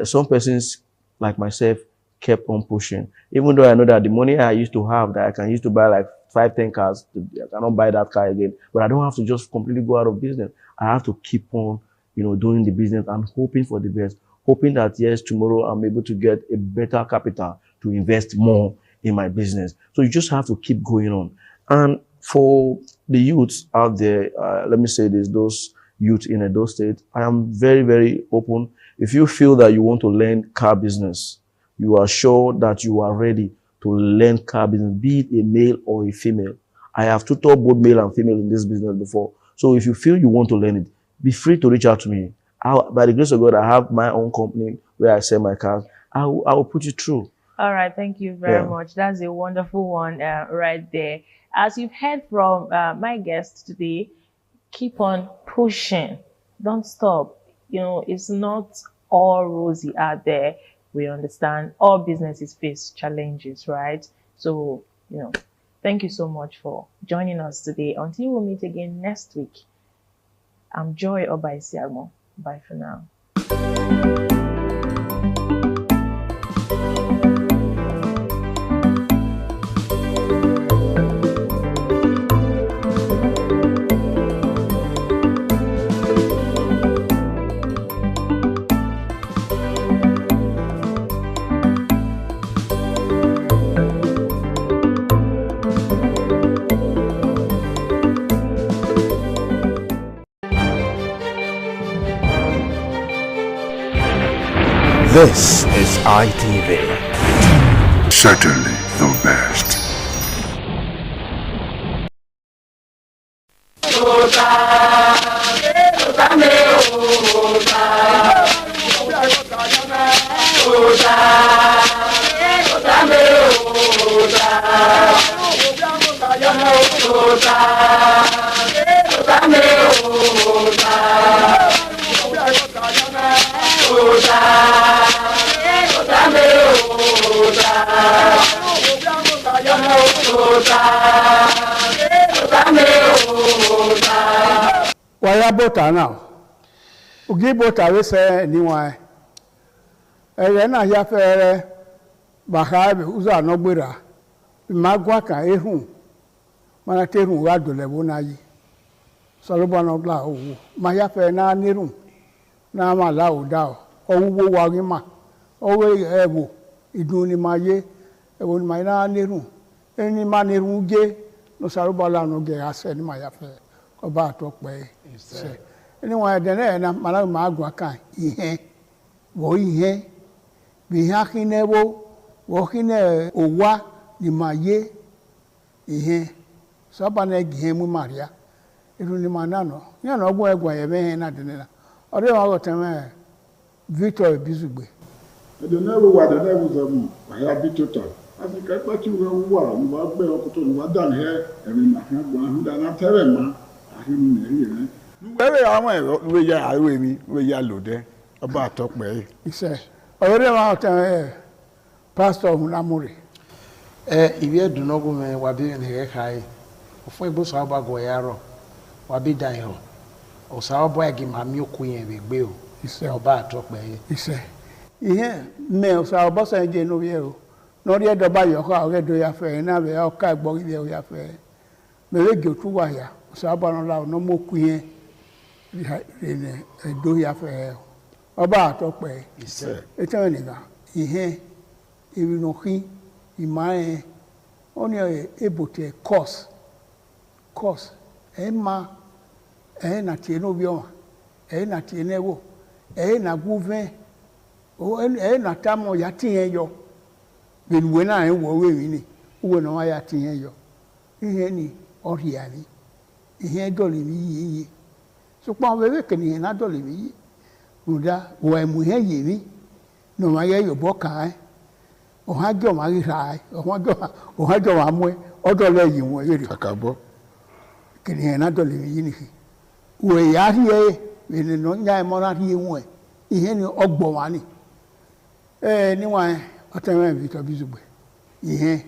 some persons like myself kept on pushing, even though I know that the money I used to have that I can use to buy 5-10 cars, I cannot buy that car again. But I don't have to just completely go out of business. I have to keep on, doing the business and hoping for the best, hoping that yes, tomorrow I'm able to get a better capital to invest more in my business. So you just have to keep going on. And for the youths out there, let me say this, those youth in Edo State, I am very, very open. If you feel that you want to learn car business, you are sure that you are ready to learn car business, be it a male or a female. I have tutored both male and female in this business before. So if you feel you want to learn it, be free to reach out to me. By the grace of God, I have my own company where I sell my cars. I will put you through. All right. Thank you very much. That's a wonderful one right there. As you've heard from my guest today, keep on pushing. Don't stop. It's not all rosy out there. We understand all businesses face challenges, right? So, thank you so much for joining us today. Until we meet again next week, I'm Joy Obaisiagmo. Bye for now. This is ITV. Certainly the best. Waya bota now. Ugi bota we say niwa. Eye na ya fere baka be uza no gbera. Magwa kan ehun. Mana terun wa dole wo na yi. Solobo no gla owo. Ma ya fe na nirun. Na ma la o da o. Owo wa ri ma. Owo ewo. iduni maye ewon mai na neru eni ma neru ge no sarubala no ge ase ni maya fe ko ba to pe se eni wa de na mala ma agwa kan ihe wo ihe bi ha kine wo kine owa ni maye ihe so ba na ge mu maria iru ni manano ya na ogwo egwa ye be na de na ore wa go teme Victor Bizugbe de na wo de na wo zamu ya bitota asika pa ti wo wa ni wa gbe okoto ni wa dan he emi na ha gwa hu da na tere ma ahi ni na ri re ere awon we ya awe mi we ya lode oba atope ise ore wa teme pastor Hunamuri ibi edunogu me wa bi ni re kai ofun ibo so abago yaro wa bi dan ho o sa obo egi ma mi oku yen be gbe o ise oba atope ise ihe me o sa obo se je no ye o no ri edo ba yo ko ore do ya fe na be o ka gbo ri o ya fe me we ge tu wa ya o sa ba no la no mo ku yen ri ne edo ya fe oba atope ise etan ni ga ihe ebi no ki imae oni ebote course ema na tie no bioma na tie newo na guve o na tamo ya tie yo benwe na wo we ni wo na wa ya tie yo ihe ni oria ni ihe dole mi yi so pa we ke ni na dole mi yi muda wo emu he yi ni no ma ye yo boka ohajo ma ri rai ohajo wa mu odo le yi won ere akabo kini na do le yi ni we ya ri we ni no nya mo na ri won ihe ni ogbo wa ni ni wa otewe Victor Bizugbe ihe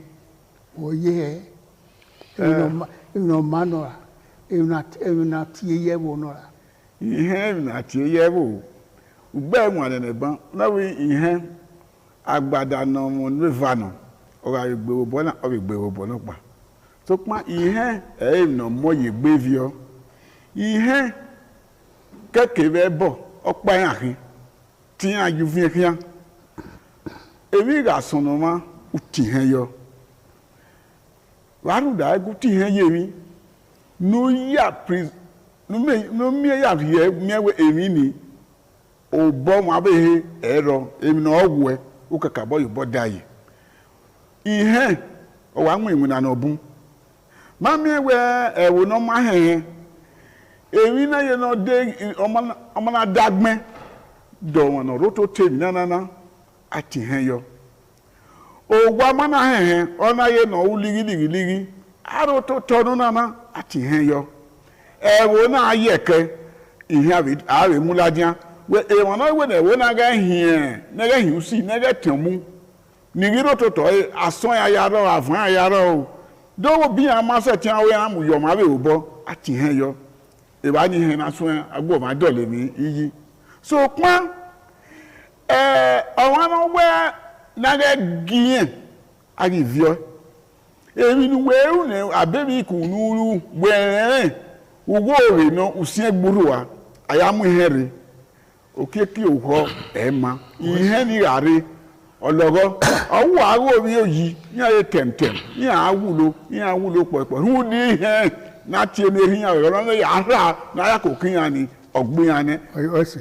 oye no manora na tie ye wo no la ihe na tie ye wo ugbe won le ban na we ihe agbada no mo nva no ora gbe obo na o gbe obo no pa so pa ihe no mo ye gbe vio ihe keke be bo opa yan ti aju fi kian ebi ga sono ma uti hen yo waru da gu ti hen ye mi no ya pris no mi ya ye mi we emi ni obo mo abe ero emi no ogwe ukaka boy bodaye ihe o wa nwe na obun mami we ewo no ma hen ewi na ye no de omo na dagme do won no roto temi na ati hen yo o wa ma na hen ona ye no uligi aro to tonu na ati hen yo ewo na ayeke ihe awe muladian we e won na we na we na ga hie na ga hiusi na ga temu ni giro to ason ya ro avan ya ro do bi amase ti awe amu yo ma be obo ati hen yo e ba ni hen na so agbo ma dole mi iyi so pon awon no we na ga gien agi vio emi nu we u ne abebi ku nuru we ugo re no usi egburu wa ayamu here okeke oho ema ihe ni are ologo owo awo mi oyi ni aye temtem ni awulo popo hu ni ihe na tie ne hin awe ro ya ra na ya kokin ani ogbin ani o si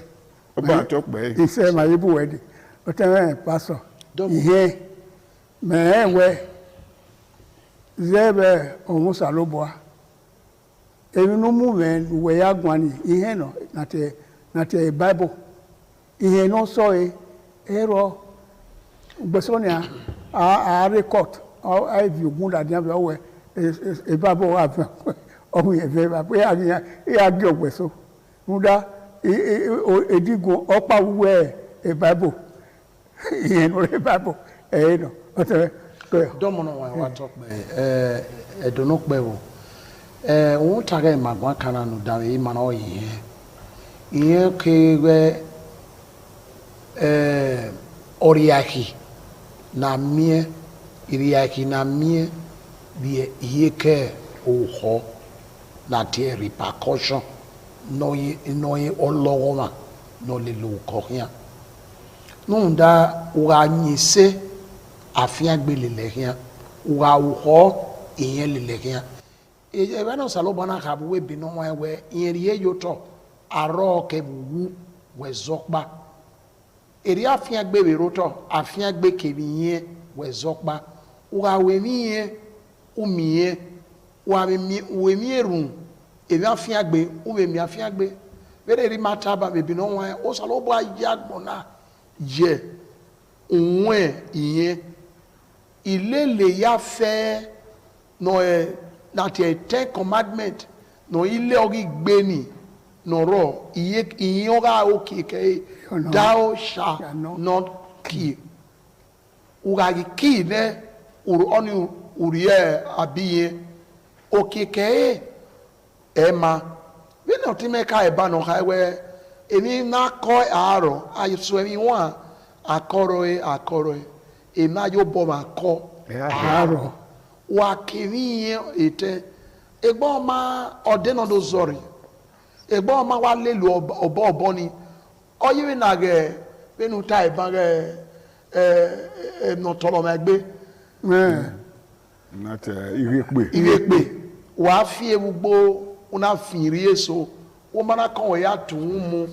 oba to pe ise ma yibu wedi o te pastor ihe me we zebe ohun saloboa emi no mu men we ya gwani ihe no na te Bible ihe no so ero gbesonia a record I view gunda dia be we e Bible wa fa ohun ye fe ba pe ya gi ogbeso muda edigun opa we e Bible ihe no re Bible no ote domono wa talk me edono pe wo won tare magwa kana no da e ma na oyin ihe ke we oriaki na mie iriaki na mie bi ihe ke oho na tie repercussion no ye olowo ma no le lo ko yan no nda wa nyise afiagbe lelehia wa wo iye lelehia e ba no salo bana ka bu we bi no wa we iye yoto aro ke bu we zokpa eri afiagbe be roto afiagbe ke biye we zokpa wa we miye umiye wa we mieru ebi afiagbe u be mi afiagbe bere ri mataba be bi no wa o salo bo ayagbona je unwe iye ilele ya fe no that a 10 commandment no ile ogi gbeni no ro iye ora okike thou shalt not kill ugagi kill ne oni uriye abiye okike ema we no ti meka eba no highway emi na ko aro ayiso emi wa akoro ema yo bo ma ko aro wa kiri ete egbo ma odeno do zori egbo ma wa lelu obo ni oyiwe na ge benu tai ba ge no tolo ma gbe not irepe wa fi egbo una firi eso o mana kan ya tun mu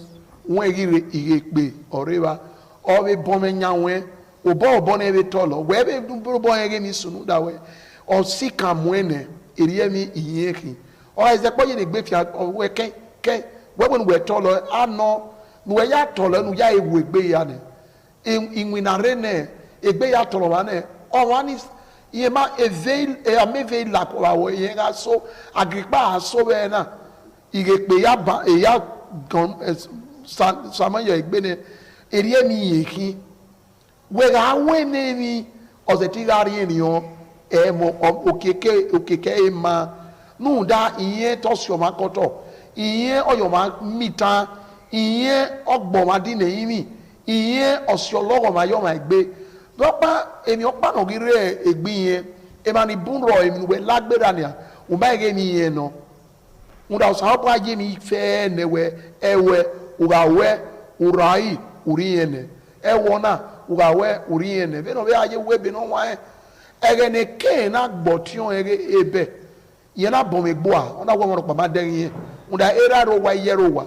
won irepe oreba o be bomme nyawe obo na ebe tolo we be dubro bo yege mi sunu da we o sika mwene eriye mi iyeki o eze po ye ne gbe fi we ke we won we tolo ano we ya tolo nu ya ewu egbe ya ne inwinare ne egbe ya tolo wa ne o wa ni ye ma eveil e ameve la ko wa we ye ga so agripa aso be na igepe ya ba e ya gon sama ye egbe ne eriye mi iyeki we ga wene ni ozetigari eniyan emo okeke ema nu da iye tosio makoto iye oyoma mita iye ogbo madine yimi iye osiologo mayoma egbe dopa emi opa no gire egbi yen e ma ni bunro emi we lagbera ni o ma ege ni yen no unda o sa opa je mi fe newe ewe ugawe urai uriene ewona ugawe uriene be no be aye we be no wa egene ke na gbotion ebe ye na bom egboa ona wo mo pa ma de yen unda era ro wa yero wa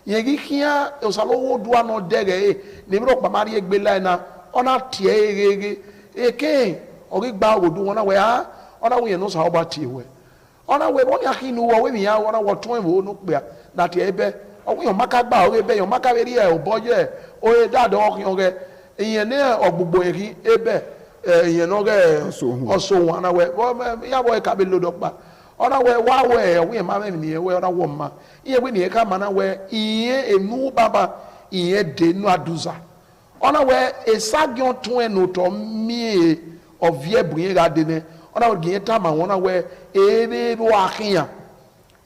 yen gi kia o sa lo wo dua no dege ni ro pa ma ri egbe la na ona tie egege eke o gi gba odu wona we ha ona wo yen no sa oba tie we ona we bo ni akinu wo we mi ya ona wo tun wo no pe na tie ebe o wo maka gba o ebe yon maka be ri e o boje o e dado o yon ge iyen ne ogbugbo eri ebe iyen no ge oso won na we ya boy ka be lodo pa ona we wa we ma me ni we ona wo ma iye we ni ka ma na we iye enu baba iye de nu aduza ona we esagion tun enu to mi ovie buye ga de ne ona we gin ta ma wona we ebe bo akinya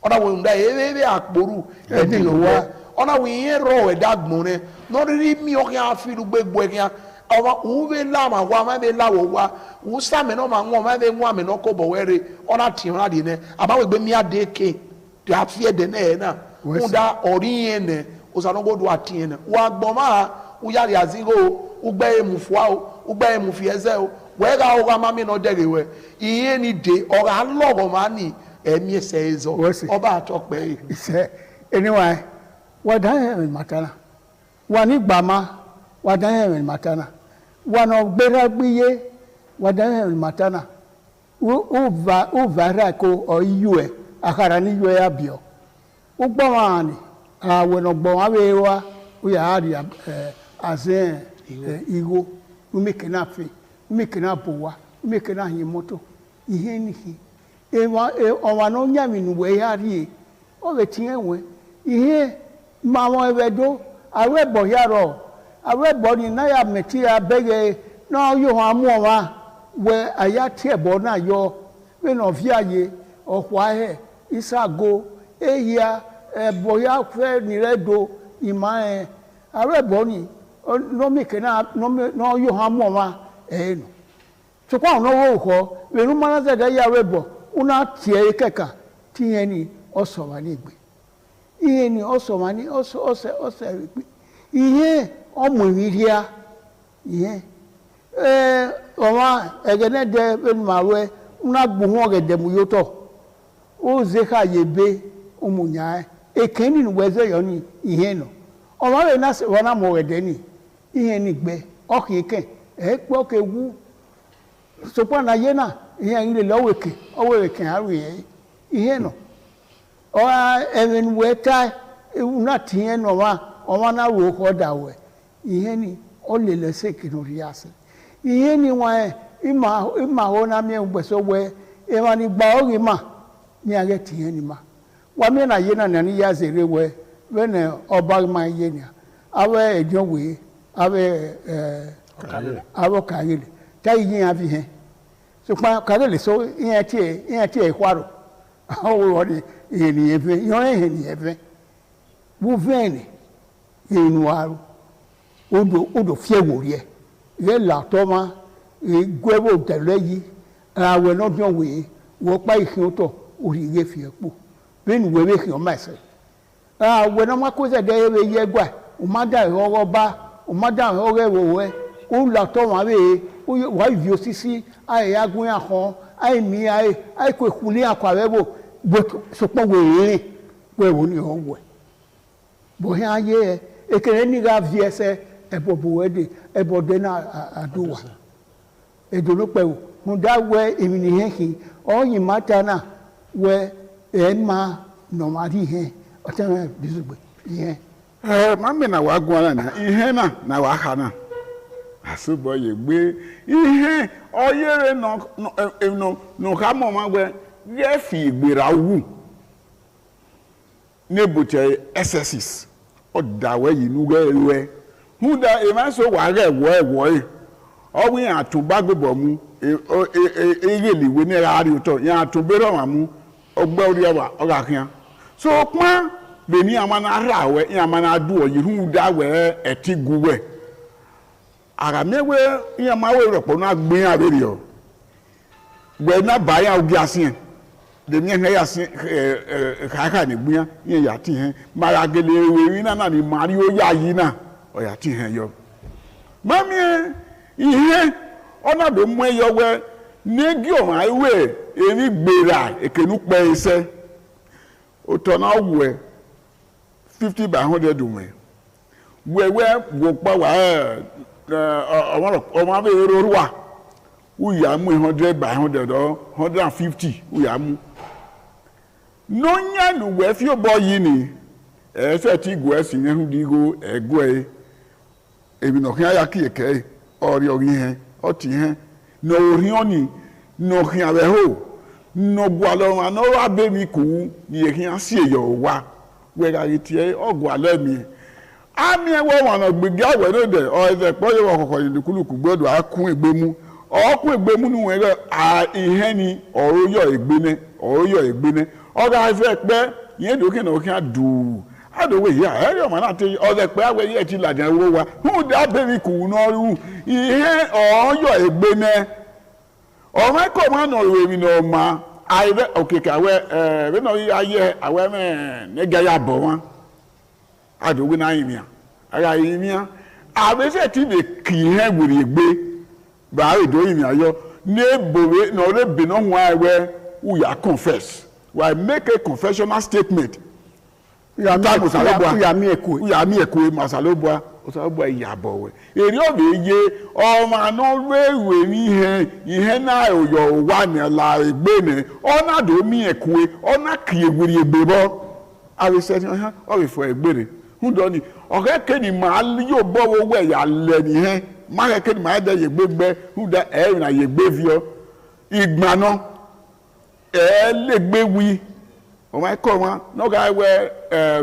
ona we nda ebe akporu edi lo wa ona we iye ro we dagbon ne no ri mi o kan afiru gbegbo kan awa uwe la ma wa ma be la wo wa u sa me no ma won ma be nwa me no ko bo were ona ti ra di ne aba we gbe mi ade ke to afie de ne na unda ori yen ne o sa no go do ati ne wa gbo ma u ya ri azigo u gbe emu fua u gbe emu fi eze o we ga o ga ma mi no dere we iye ni de o ga logo ma ni emi ese ezo oba atokpe ise anyway what that matter wani gbama wadan matana wano gbera gbiye wadan matana u vara ko o yue akara ni yue abio u gbawani awe no gbo awe wa u ya ari azen igo u mekena fe u mekena bowa u mekena hin moto ihe nihi o wa no nyami nu we ari o be tin enwe ihe ma won ebedo awe bo yaro awe bo ni na ya meti abege no yo amu wa we aya tie bo na yo we no fi aye ohwa he isago eya boya fe ni redo ima awe bo ni no mi kena no yo amu wa no so kwa no wo ko we nu mana ze da ya we bo una tie keka tie ni oso wa ni gbe iye ni oso wa ni oso gbe iye ọmọ ìrírí iye Oma egene de ben mawe una gbuhun ogede mu yoto o ze ka yebe umunya ekeni nu weze yo ni ihe no oma we na se wona mo ogede ni ihe ni gbe okike e pe okewu so pa na ye na ihe ile loweke oweke aru ihe no o even weta una tie no wa oma na wo ko dawe ihe ni o le le se kinu riase ihe ni wa ima ho na mi ngbeso we e ma ni gba ori ma ni age tie ni ma wa mi na ye na ni ya zere we when oba ma ye ni awe ejon we awe awo kagele ta yin afi he so pa kagele so yin tie kwaro awo wo ni eni efe yo eni efe bu veni inu aru odo fie wo rie ye la toma e gwebo tele yi awe no bion we wo pa ikin to ori ye fi epo benu we kin o ma se awe no ma ko se de ye gba o ma da ro ba o ma da ro wo we o la toma we wa vi osisi ai agun akon ai mi ai ko ekule akwa webo so po we wo ni o we bo he aye ekere ni ga vi ese ebobo wede ebode na aduwa edolo pe o mo da we emi ni he oyin mata na we e ma no ma ri he o te me bizugbe ihe ma me na wa gwa na ihe na wa ha na asubo ye gbe ihe oyere no ka mo ma gbe ye fi igbera wu nebuche SSS o da we yinu we huda e ma so wa re wo e o wi atuba gbebo mu eyeliwe ni ra ri to yan atubero wa mu ogba ori wa o ga kian so pon be ni amana ra we yan amana du o yihu da we etigu we ara mewe yan ma we ropo na gbin aberi o we na ba ya ogi asin de mi he ya sin ka ni gbin yan ya ti he mara gele we wi na ni mari o ya yi na o ya ti he yo mami ihe ona be mu eyo we negi o ma we eri gbera ekenu pe ise o to na we 50 by 100 we wo pa wa o ma be ero ruwa u ya mu 100 by 100 or 150 u ya mu no nya nu we fi obo yi ni e se ti go esi yen hu digo ego e ebi no kan ya ki eke ori he oti he no ori oni no kan abe ho no gwalo ma no wa be mi ku ni e kan si eyo wa we ga ti e ogwalo mi ami e wo won no gbege awe no de o e po yo kokko ni kuluku gbodo akun egbemu okun egbemu nu we ihe ni oroyo egbene o ga fe pe yen do ke no kan du adowe ya eri o ma na te o de pe awe ye ti ladan wo wa hu da be mi ku no ru ihe oyo egbene o ma ko ma no we mi no ma ai be okeka we be no aye awe me ne ga ya bo won adowe na yin mi ara yin mi abe se ti be ki he gburi egbe ba re do yin mi ayo ne bowe no le be no hu awe u ya confess why make a confessional statement ya mi eko masalobua osalobua iyabo we eri obe ye o ma no wewe ni ihe na oyo wa ni la egbe ne ona do mi eko ona ki eguri egbebo awe se ha o we fo egbere hundo ni o ke ni ma yo bo wo we ya le ni he ma ke ni ma de yegbegbe hundo e na yegbevio igbano e legbe wi o ma ko wa no ga we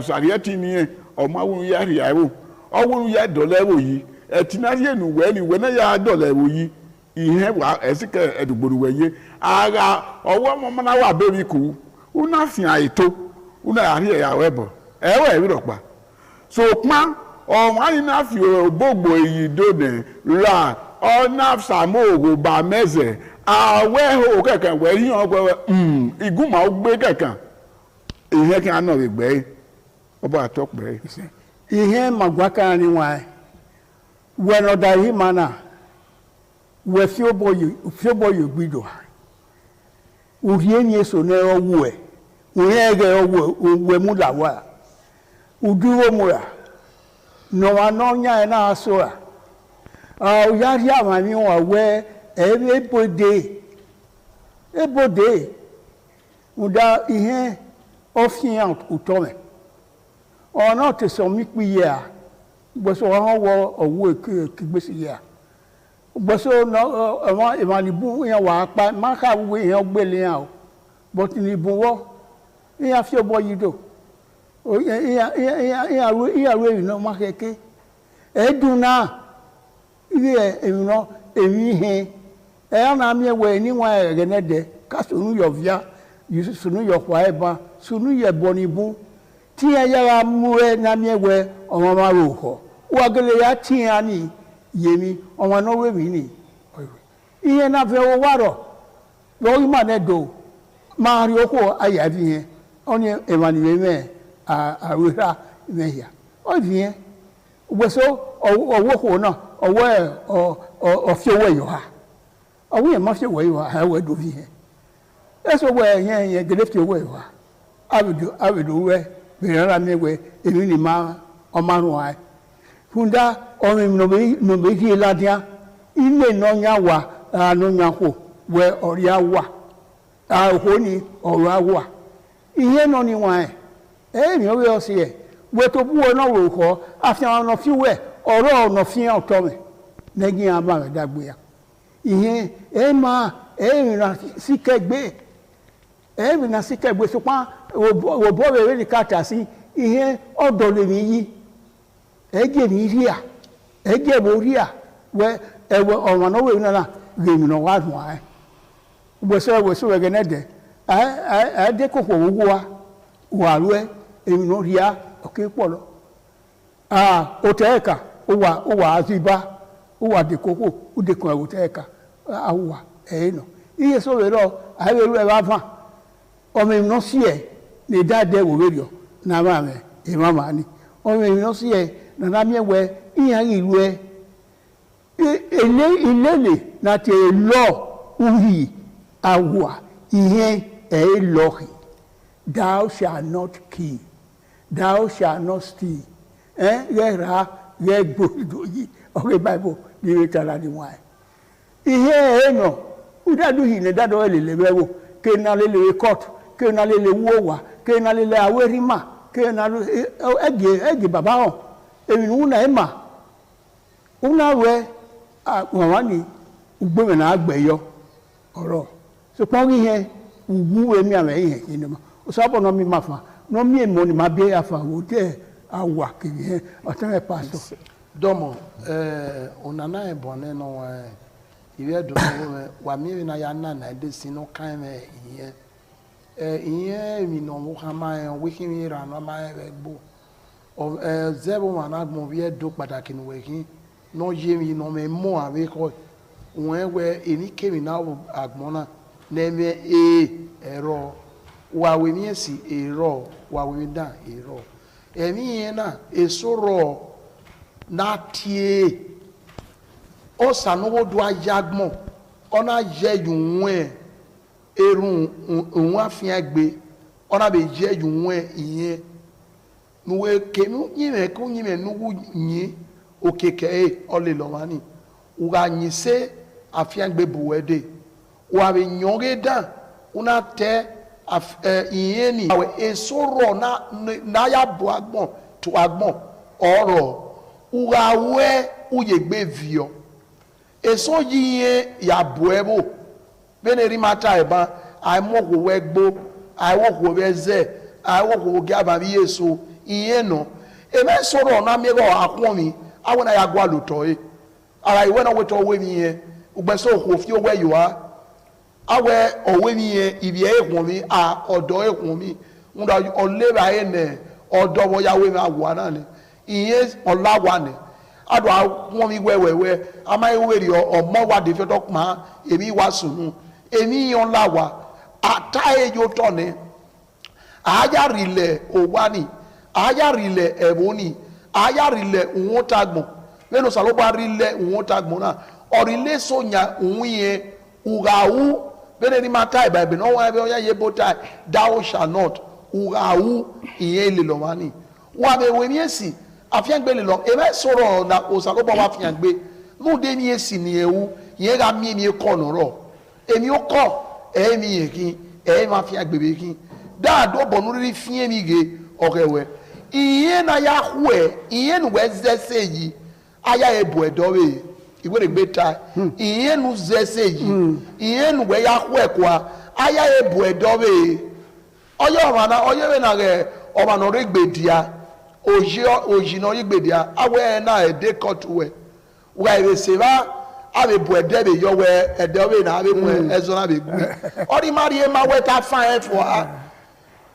sarieti ni o ma wonu ya ri awo o wonu ya dolewo yi etinari enu we na ya dolewo yi ihe wa esike edugboru we ye ara owo mo na wa be mi ku una fi aito una ya ri ya webo ewe ri ropa so pan o ma ni na fi ogbogbo yi do ne ra o na samo ogo ba meze awe ho keke we yin ogwe iguma ogbe keke ihe kan na we gbe oba atokpe ihe magwaka ni wa we no da hi mana we fio boy gbido urieni eso na owo e uyege owo we mu la wa uduro mu ya no wa no nya na aso a o yari amani wa we everybody uda ihe ofian utome ona te so mi pi ya gboso won wo owo kigbesi ya gboso no emanibu yan wa pa ma ka we yan gbele yan o but ni bu wo yan fi obo yido o yan we no ma keke eduna iye emi he na mi we ni wa egenede ka sunu yovia sunu yokwa eba sunu ye bonibu ti ya mu na mi we omo ma ro ho wa gele ya ti ani yemi omo no we mi ni iye na fe wo waro lo ima ne do ma ri oko aya bi yen oni emani me a wira me ya o bi yen gbeso owo ko na owo fi owo yo ha owo e ma fi owo yo ha we do bi yen eso we yen gele fi owo yo ha abidu we bi ra mi we emi ni ma o marun ai funda o mi no be ki ladia ile no nya wa anu nya ko we ori awa ho ni oro awa iye no ni wa mi o we o se e we to bu no ro ko afian no fi we oro no fi an to me negi aba me dagbo ya iye ma mi na sikegbe mi na sikegbe so pa wo bo we ni kata si iye odo le mi yi eje mi ria eje bo ria we ewe ọmọ no we na gemi no wa nu ai we so we genede de kokwo wuwa wa ruwe emi no ria oke polo oteka uwa aziba uwa de kokwo ude ko oteka awa no iye so we ro ai we ru e ba fa o me no si e ne dade wo we rio na ma me e mama ni o me no si e na mi we iyan ilu e ilele na te lo uhi awa ihe lohi thou shall not kill thou shall not steal ra gbodo yi o bible ni tala ni wa ihe no udadu hi ne dado elele bewo ke na lele court ke na lele wowa ke na lele awerima ke na ege baba on emi nu na ema una we wọ́n ní ugbeme na agbeyo ọ̀rọ̀ so pon ihe ugu emi ame ihe kinema o so bo no mi mafa no mi emo ni ma bi afa wo de awa kiye o tan paso domo onana e bone no iwe do wa mi na ya na de sino kan me iye mi no mo kama we kin mi ra no ma e gbo o zebo ma na gbo bi e do pataki ni we kin no ye mi no me mo ave ko won we eni kemi na agbona na me ero wa we mi esi ero wa we dan ero emi yen na esoro na tie o sanowo do ajagmo ona je yunwe erun ohun afin agbe ona be je yunwe iyen nuwe kemi yime ko yime nuwu yin okeke ole lomani uga nyise afiangbe buwede wa be nyonge dan una te iyeni awe esoro na ya bo agbon to agbon oro uga we uyegbe vio eso yiye ya boebo beneri mata eba ai mogo wegbo ai wogo weze ai wogo gaba bi yeso iyeno eme soro na mego akwon awona ya gwa luto ara iwe na weto owe mi ye ugbeso ko fi owe yiwa awe owe mi ye ibi ehun mi odo ehun mi nda oleba ene odo wo yawe mi awa na ni iye olawa ni ado awon mi wewewe ama iweri omo wa de feto pa emi wa sunu emi yon lawa atae yo to ni aya rile owani aya rile eboni ayarile unwotagbon meno salobo arile unwotagbon na orile so nya unye ugawu bene ni matai bible no wa be oya yebo tai thou shall not ugawu iye le lo mani wa be we ni esi afian gbe le lo e be soro na osalobo wa afian gbe nu de ni esi ni ewu ye ga mi ni ko no ro emi o ko e mi yekin e ma afian gbe be kin da do bonu ri fie mi ge orewe iye na ya hwe iye nu we zese yi aya ebu edowe iwe de beta iye nu zese yi iye nu we ya hwe kwa aya ebu edowe oyo mana oyo we na ge o ma no regbedia oji no regbedia awe na ede kotuwe we we seva ave bu edebe yo we edowe na ave mu ezo na be gbi ori mari e ma we ta fan for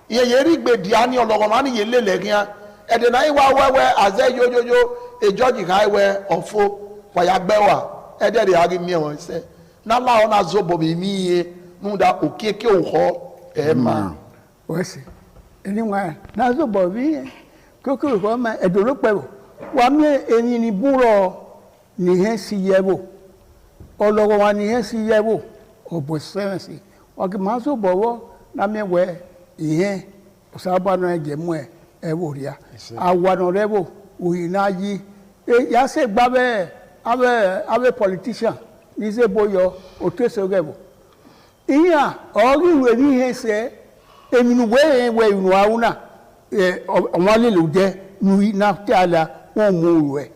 ye regbedia ni ologo ma ni ye lele gian ede na iwa wewe aze yoyoyo ejoji ka iwe ofo kwa ya gbewa ede de agi mi won se na la ona zobo mi miye nda okeke oho e ma wesi anyway na zobo bi koko ko ma edoro pe wa mi eni ni buro ni he si yebo ologo wa ni he si yebo obo sense wa ki ma zobo wo na mi we ihe osaba no eje mu eworia awano rebo uyinayi ya se gbabe ave politician ni se boyo oteso rebo iya oriwe ni hese eminu we inu auna omale lo de nu na tala won mu we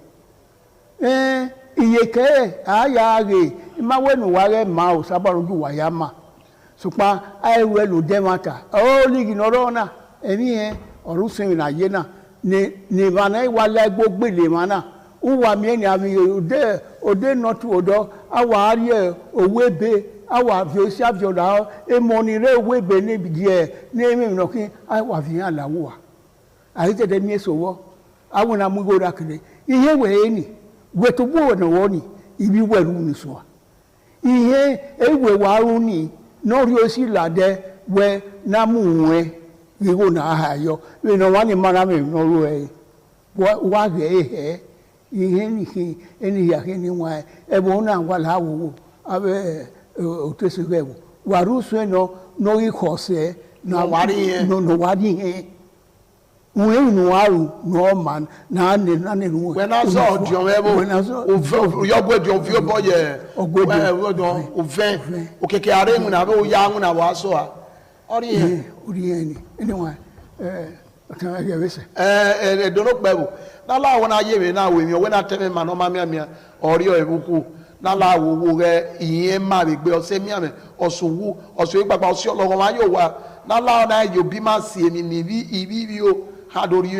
iye ke aya re imawe nu ware ma osaba roju wayama supa aiwe lo de mata o ligi norona emi orusin na ye na ni bana iwala gbogbo le mana uwa mi ni ami ode not odo awa ari owebe awa fi o si aviola e moni re owebe ni bidie ni emi no kin awa fi an lawo ayi tede mi esowo awona mu go rakire ihe we ni we to bo na woni ibi weru ni so ihe ewe waru ni no ri o si lade we na mu nwe iwo na ahayo we no wani mara me no ro e wa ge he ihe ni ki eni ya ke ni wa e bo na wa la wo abe o to se ge wa ru so no ri ko se na wari he no wari he we nu aru no man na ne nu we na so odion we bo o yo gbe odion fi o bo ye o ven o keke are mu na be o ya mu na wa so a ori ni anyway kan ya wese dono pebu na la wona ye me na we mi we na teme ma no ma mi ori o ebuku na la wo re iye ma be gbe o se mi ame osuwu osu ipapa osi ologo ma yo wa na la na yo bi ma si emi ni bi ibi o ha dori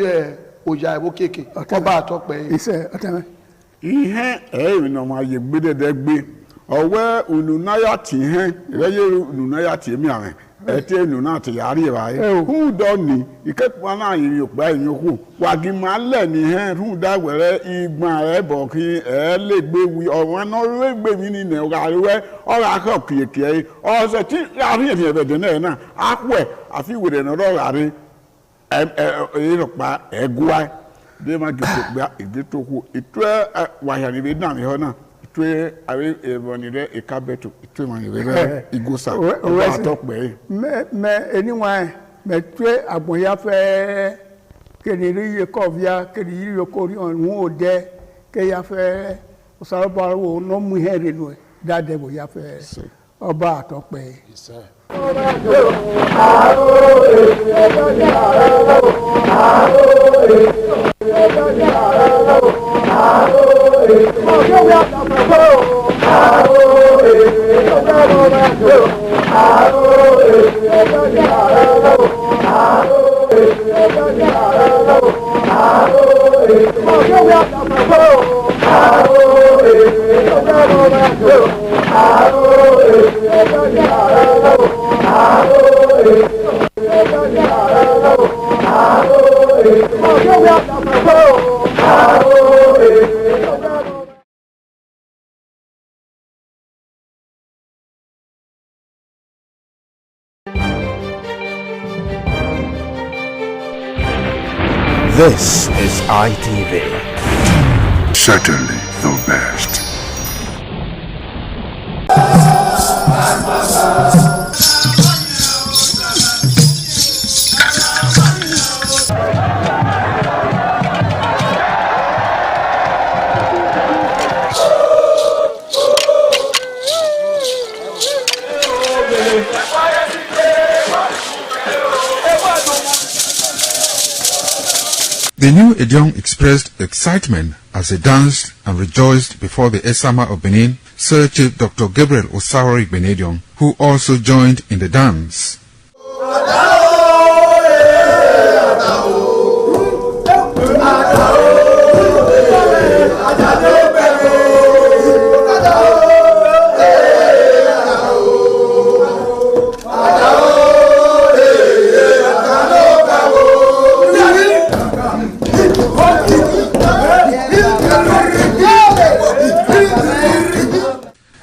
oja ebo keke ko ba to pe ise atame ihe mi no ma ye gbe de gbe owe unu na ya ti he ye unu na ya ti mi ame ete enu na ti yari ba hu do ni ikepa na yin yopa yin ku wa gi ma le ni he hu da were igban re bo ki le gbe wi o no le gbe mi ni ne o ga we o ga ko kieke o so ti yari e be de na akwe afi were no ro yari pa egwa de ma gi gba ide to ku itu wa ya ni be na mi ho na twe awe ebonire ikabeto twe manire igosa o to pe me anyway me twe agbonya fe keniri ye kovia keniri yo kori on wo de ke ya fe o saro ba wo no mu here no dade bo ya fe oba to pe This is ITV. Certainly the best. The new Edion expressed excitement as he danced and rejoiced before the Esama of Benin, Sir Chief Dr. Gabriel Osawori Igbinedion, who also joined in the dance.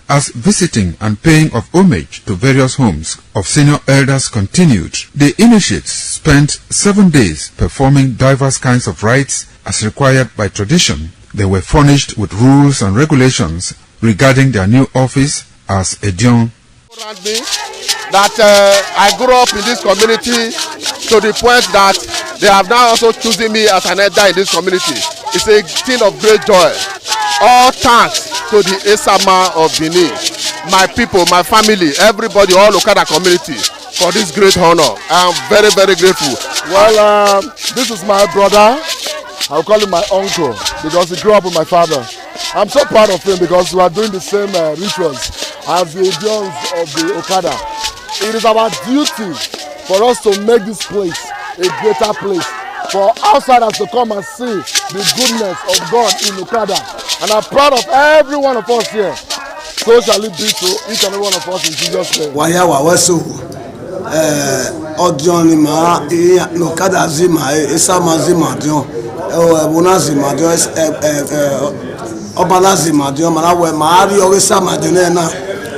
As visiting and paying of homage to various homes of senior elders continued, the initiates spent 7 days performing diverse kinds of rites as required by tradition. They were furnished with rules and regulations regarding their new office as Edion. That I grew up in this community to the point that they have now also chosen me as an elder in this community. It's a thing of great joy. All thanks to the Esama of Benin, my people, my family, everybody, all Okada community for this great honor. I am very, very grateful. Well, this is my brother. I'll call him my uncle because he grew up with my father. I'm so proud of him because we are doing the same rituals as the Edions of the Okada. It is our duty for us to make this place a greater place, for outsiders to come and see the goodness of God in Okada. And I'm proud of every one of us here. So shall it be to each and every one of us in Jesus' name. Wayawa weso Odion ma Okada zima Esama zima Odion Bona zima Odion Obala zima Odion Marawe Mari Esama Odion na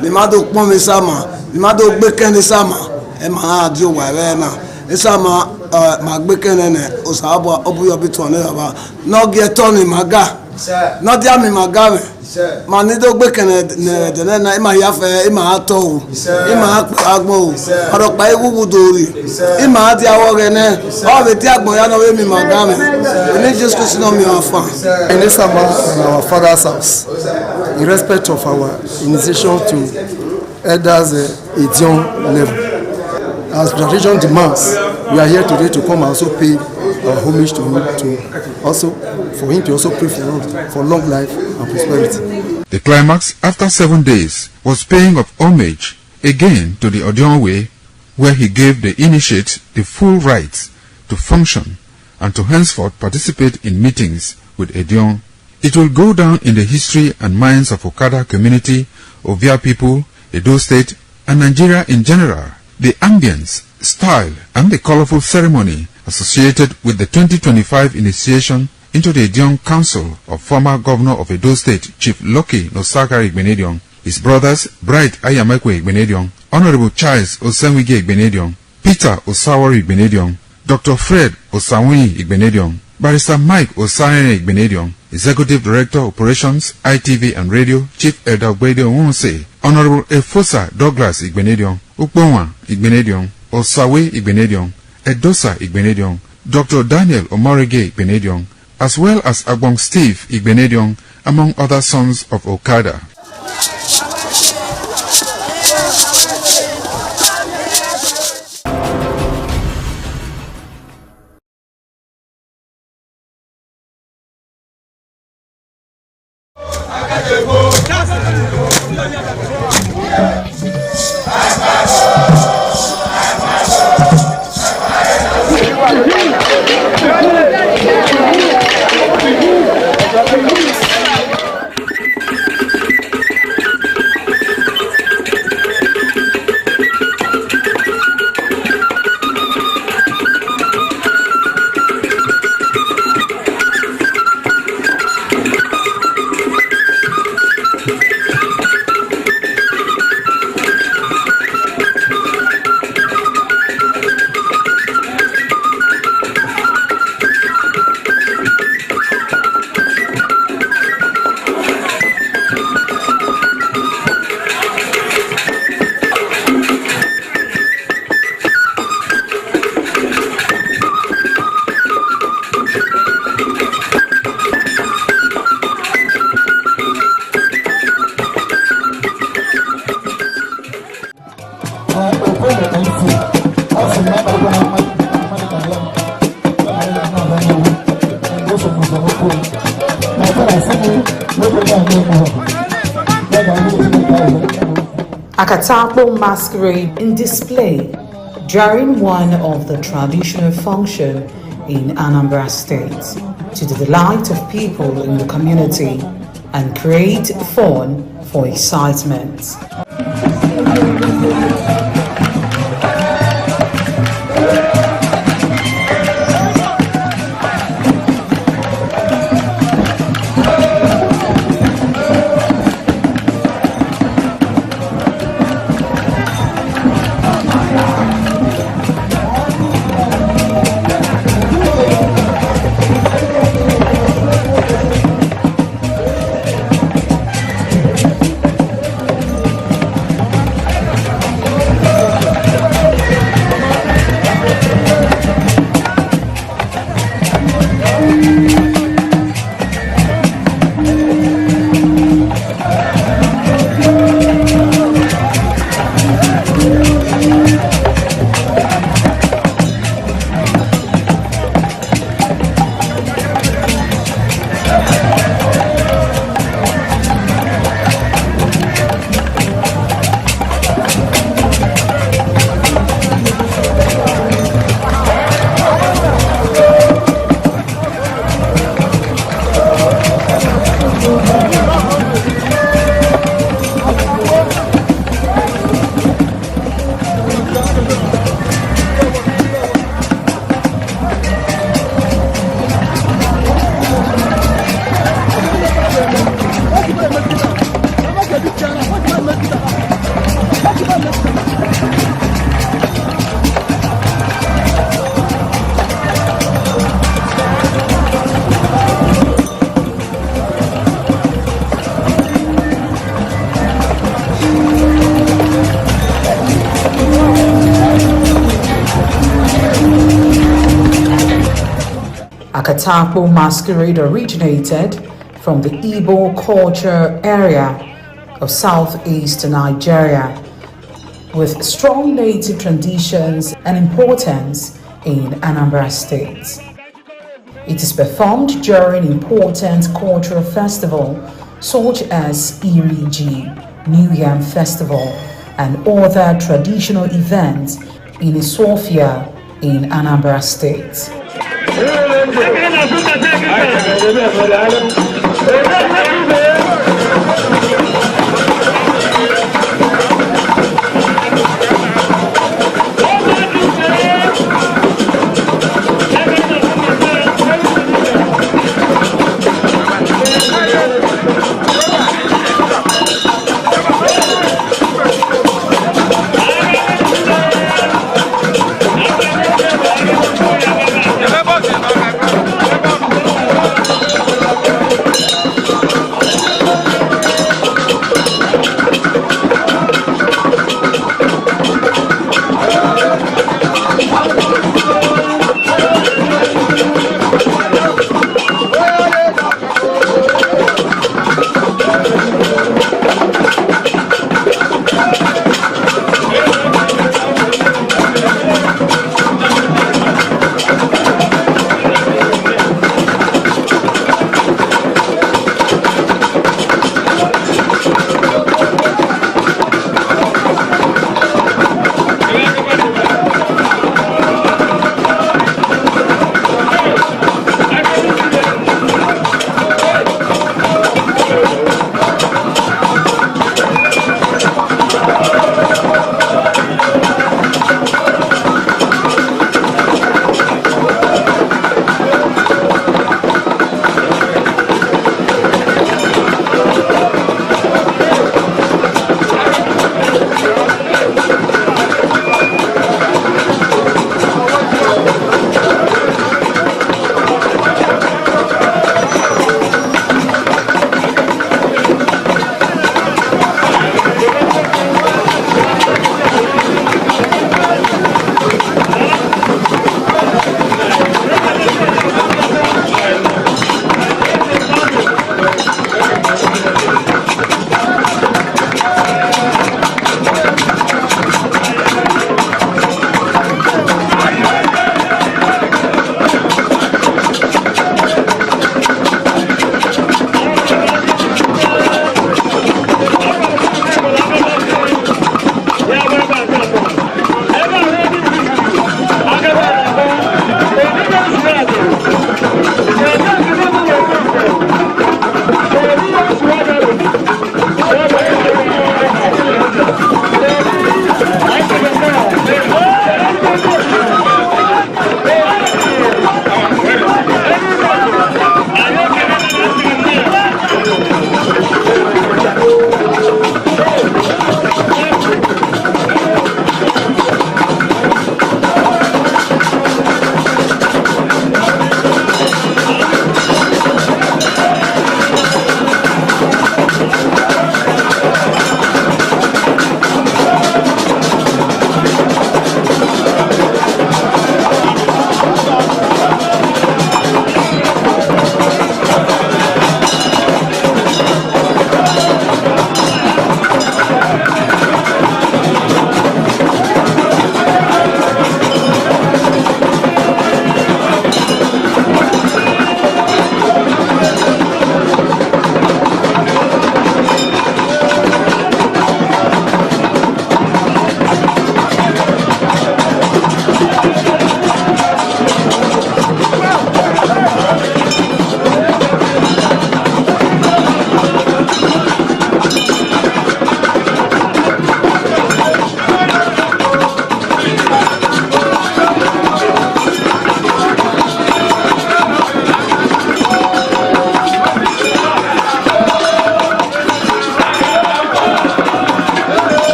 Limado pon Esama Limado gbeken Esama e ma Odion wa na Esama magbekenene osabo obuyo bitone baba no get on maga no dia mi magame manido gbekene de na ima yafe ima ato ima agbon oropa egugu dori ima adi awore ne o be ti agbon ya no we mi magame we need just to know me afa in our father's house in respect of our initiation to elders Edion level. As tradition demands, we are here today to come and also pay our homage to him, for him to also pray for long life and prosperity. The climax after 7 days was paying of homage again to the Odion way, where he gave the initiate the full rights to function and to henceforth participate in meetings with Edion. It will go down in the history and minds of Okada community, Ovia people, Edo State, and Nigeria in general. The ambience, style, and the colorful ceremony associated with the 2025 initiation into the Edion Council of former Governor of Edo State, Chief Lucky Nosagari Igbinedion, his brothers Bright Ayamekwe Igbinedion, Honorable Charles Osenwige Igbinedion, Peter Osawori Igbinedion, Dr. Fred Osawuni Igbinedion, Barrister Mike Osane Igbinedion, Executive Director Operations, ITV and Radio, Chief Elder Ogbedio Wonse, Honorable Efosa Douglas Igbinedion, Ukponwa Igbinedion, Osawe Igbinedion, Edosa Igbinedion, Dr. Daniel Omorige Igbinedion, as well as Agbong Steve Igbinedion, among other sons of Okada. Akatappo masquerade in display during one of the traditional functions in Anambra State to the delight of people in the community and create fun for excitement. Akatappo masquerade originated from the Igbo culture area of southeast Nigeria, with strong native traditions and importance in Anambra State. It is performed during important cultural festivals such as Iri-Ji, New Yam Festival, and other traditional events in Isofia in Anambra State.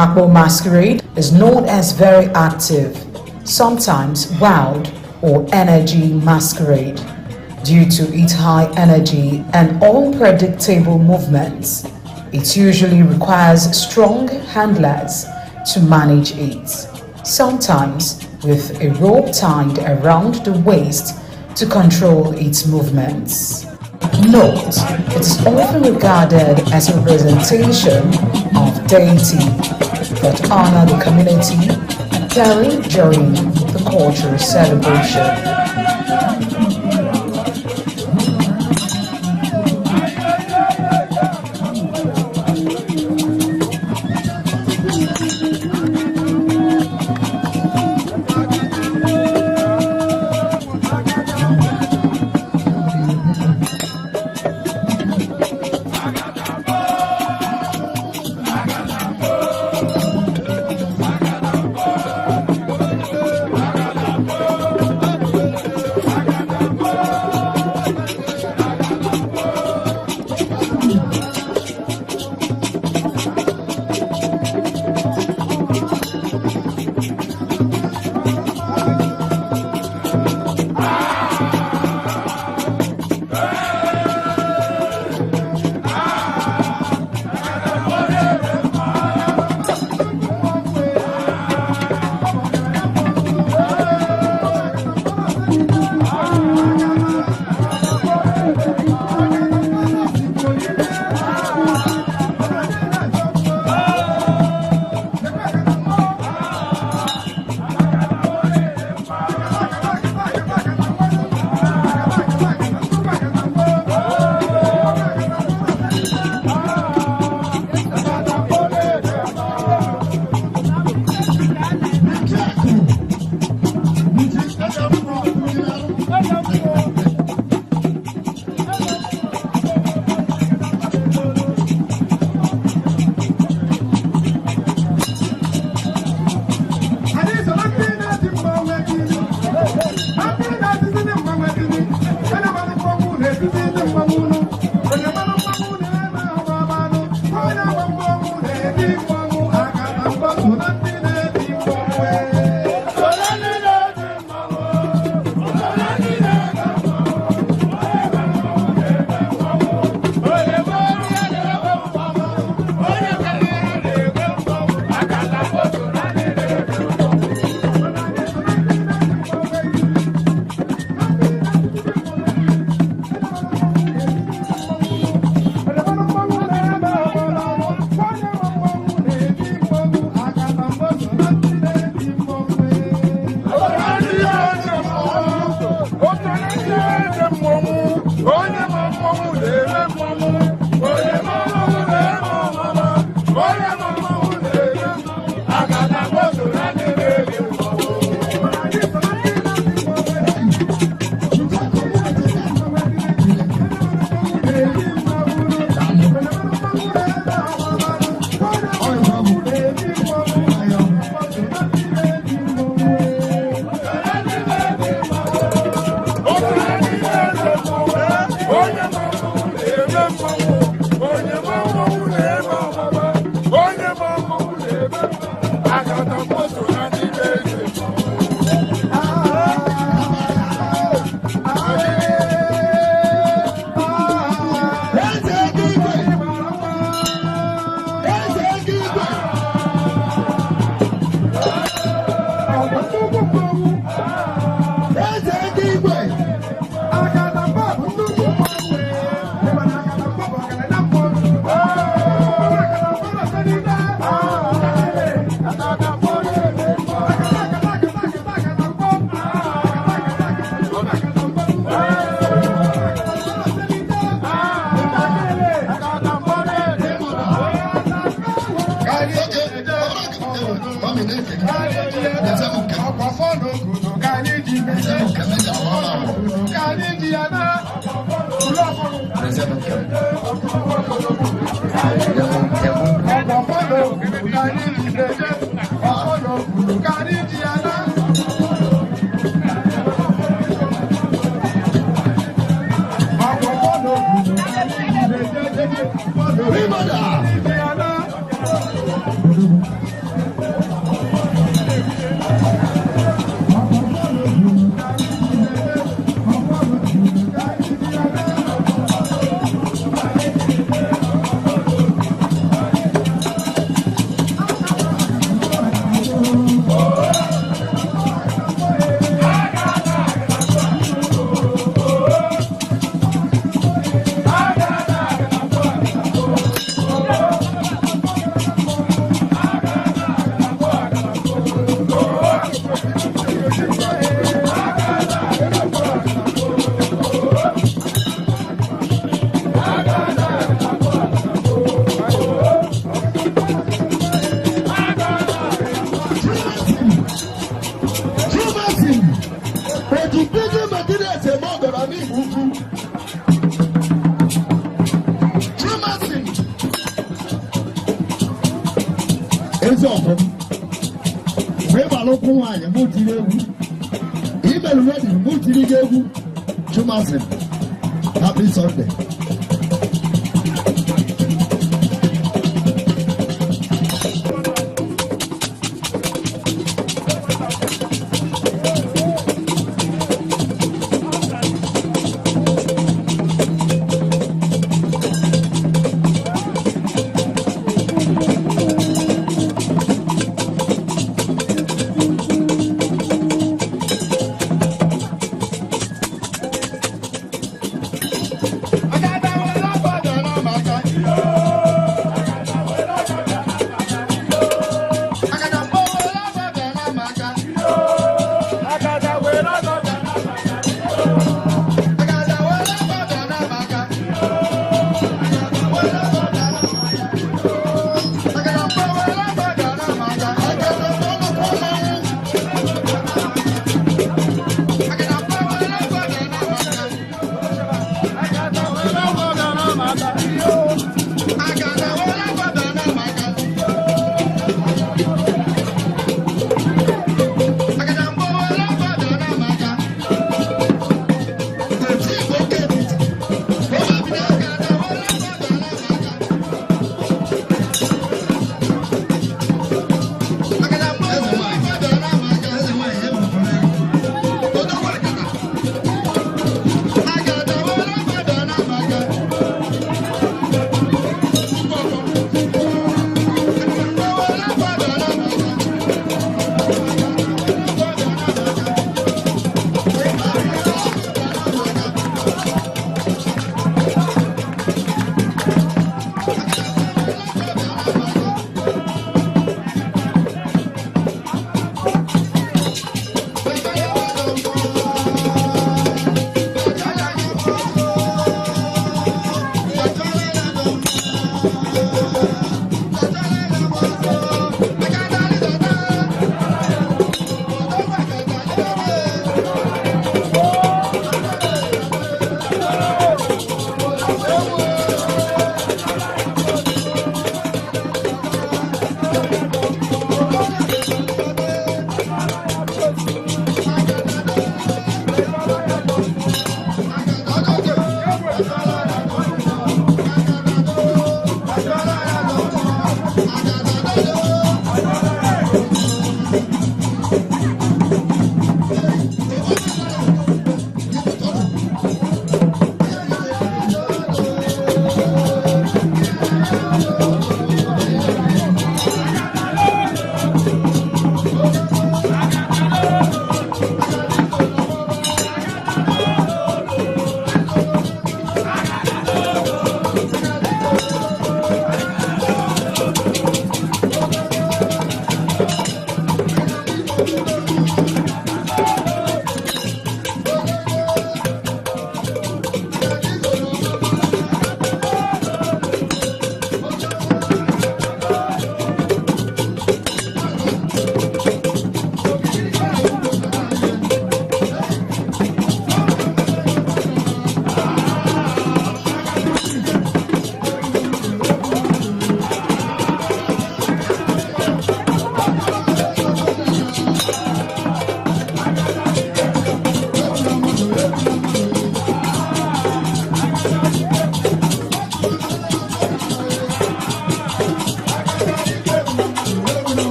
Akpo masquerade is known as very active, sometimes wild or energy masquerade. Due to its high energy and unpredictable movements, it usually requires strong handlers to manage it, sometimes with a rope tied around the waist to control its movements. Note, it is often regarded as a representation of deity that honor the community appearing during the cultural celebration. bẹ̀rẹ̀ ní ìbùkún. Trúmọ̀sì. Ezi ọ̀fọ̀. Wèé balùkún wáyé mú tiri egwu. Ìbẹ̀lú rẹ̀ dì mú tiri egwu. Trúmọ̀sì. Happy Sunday.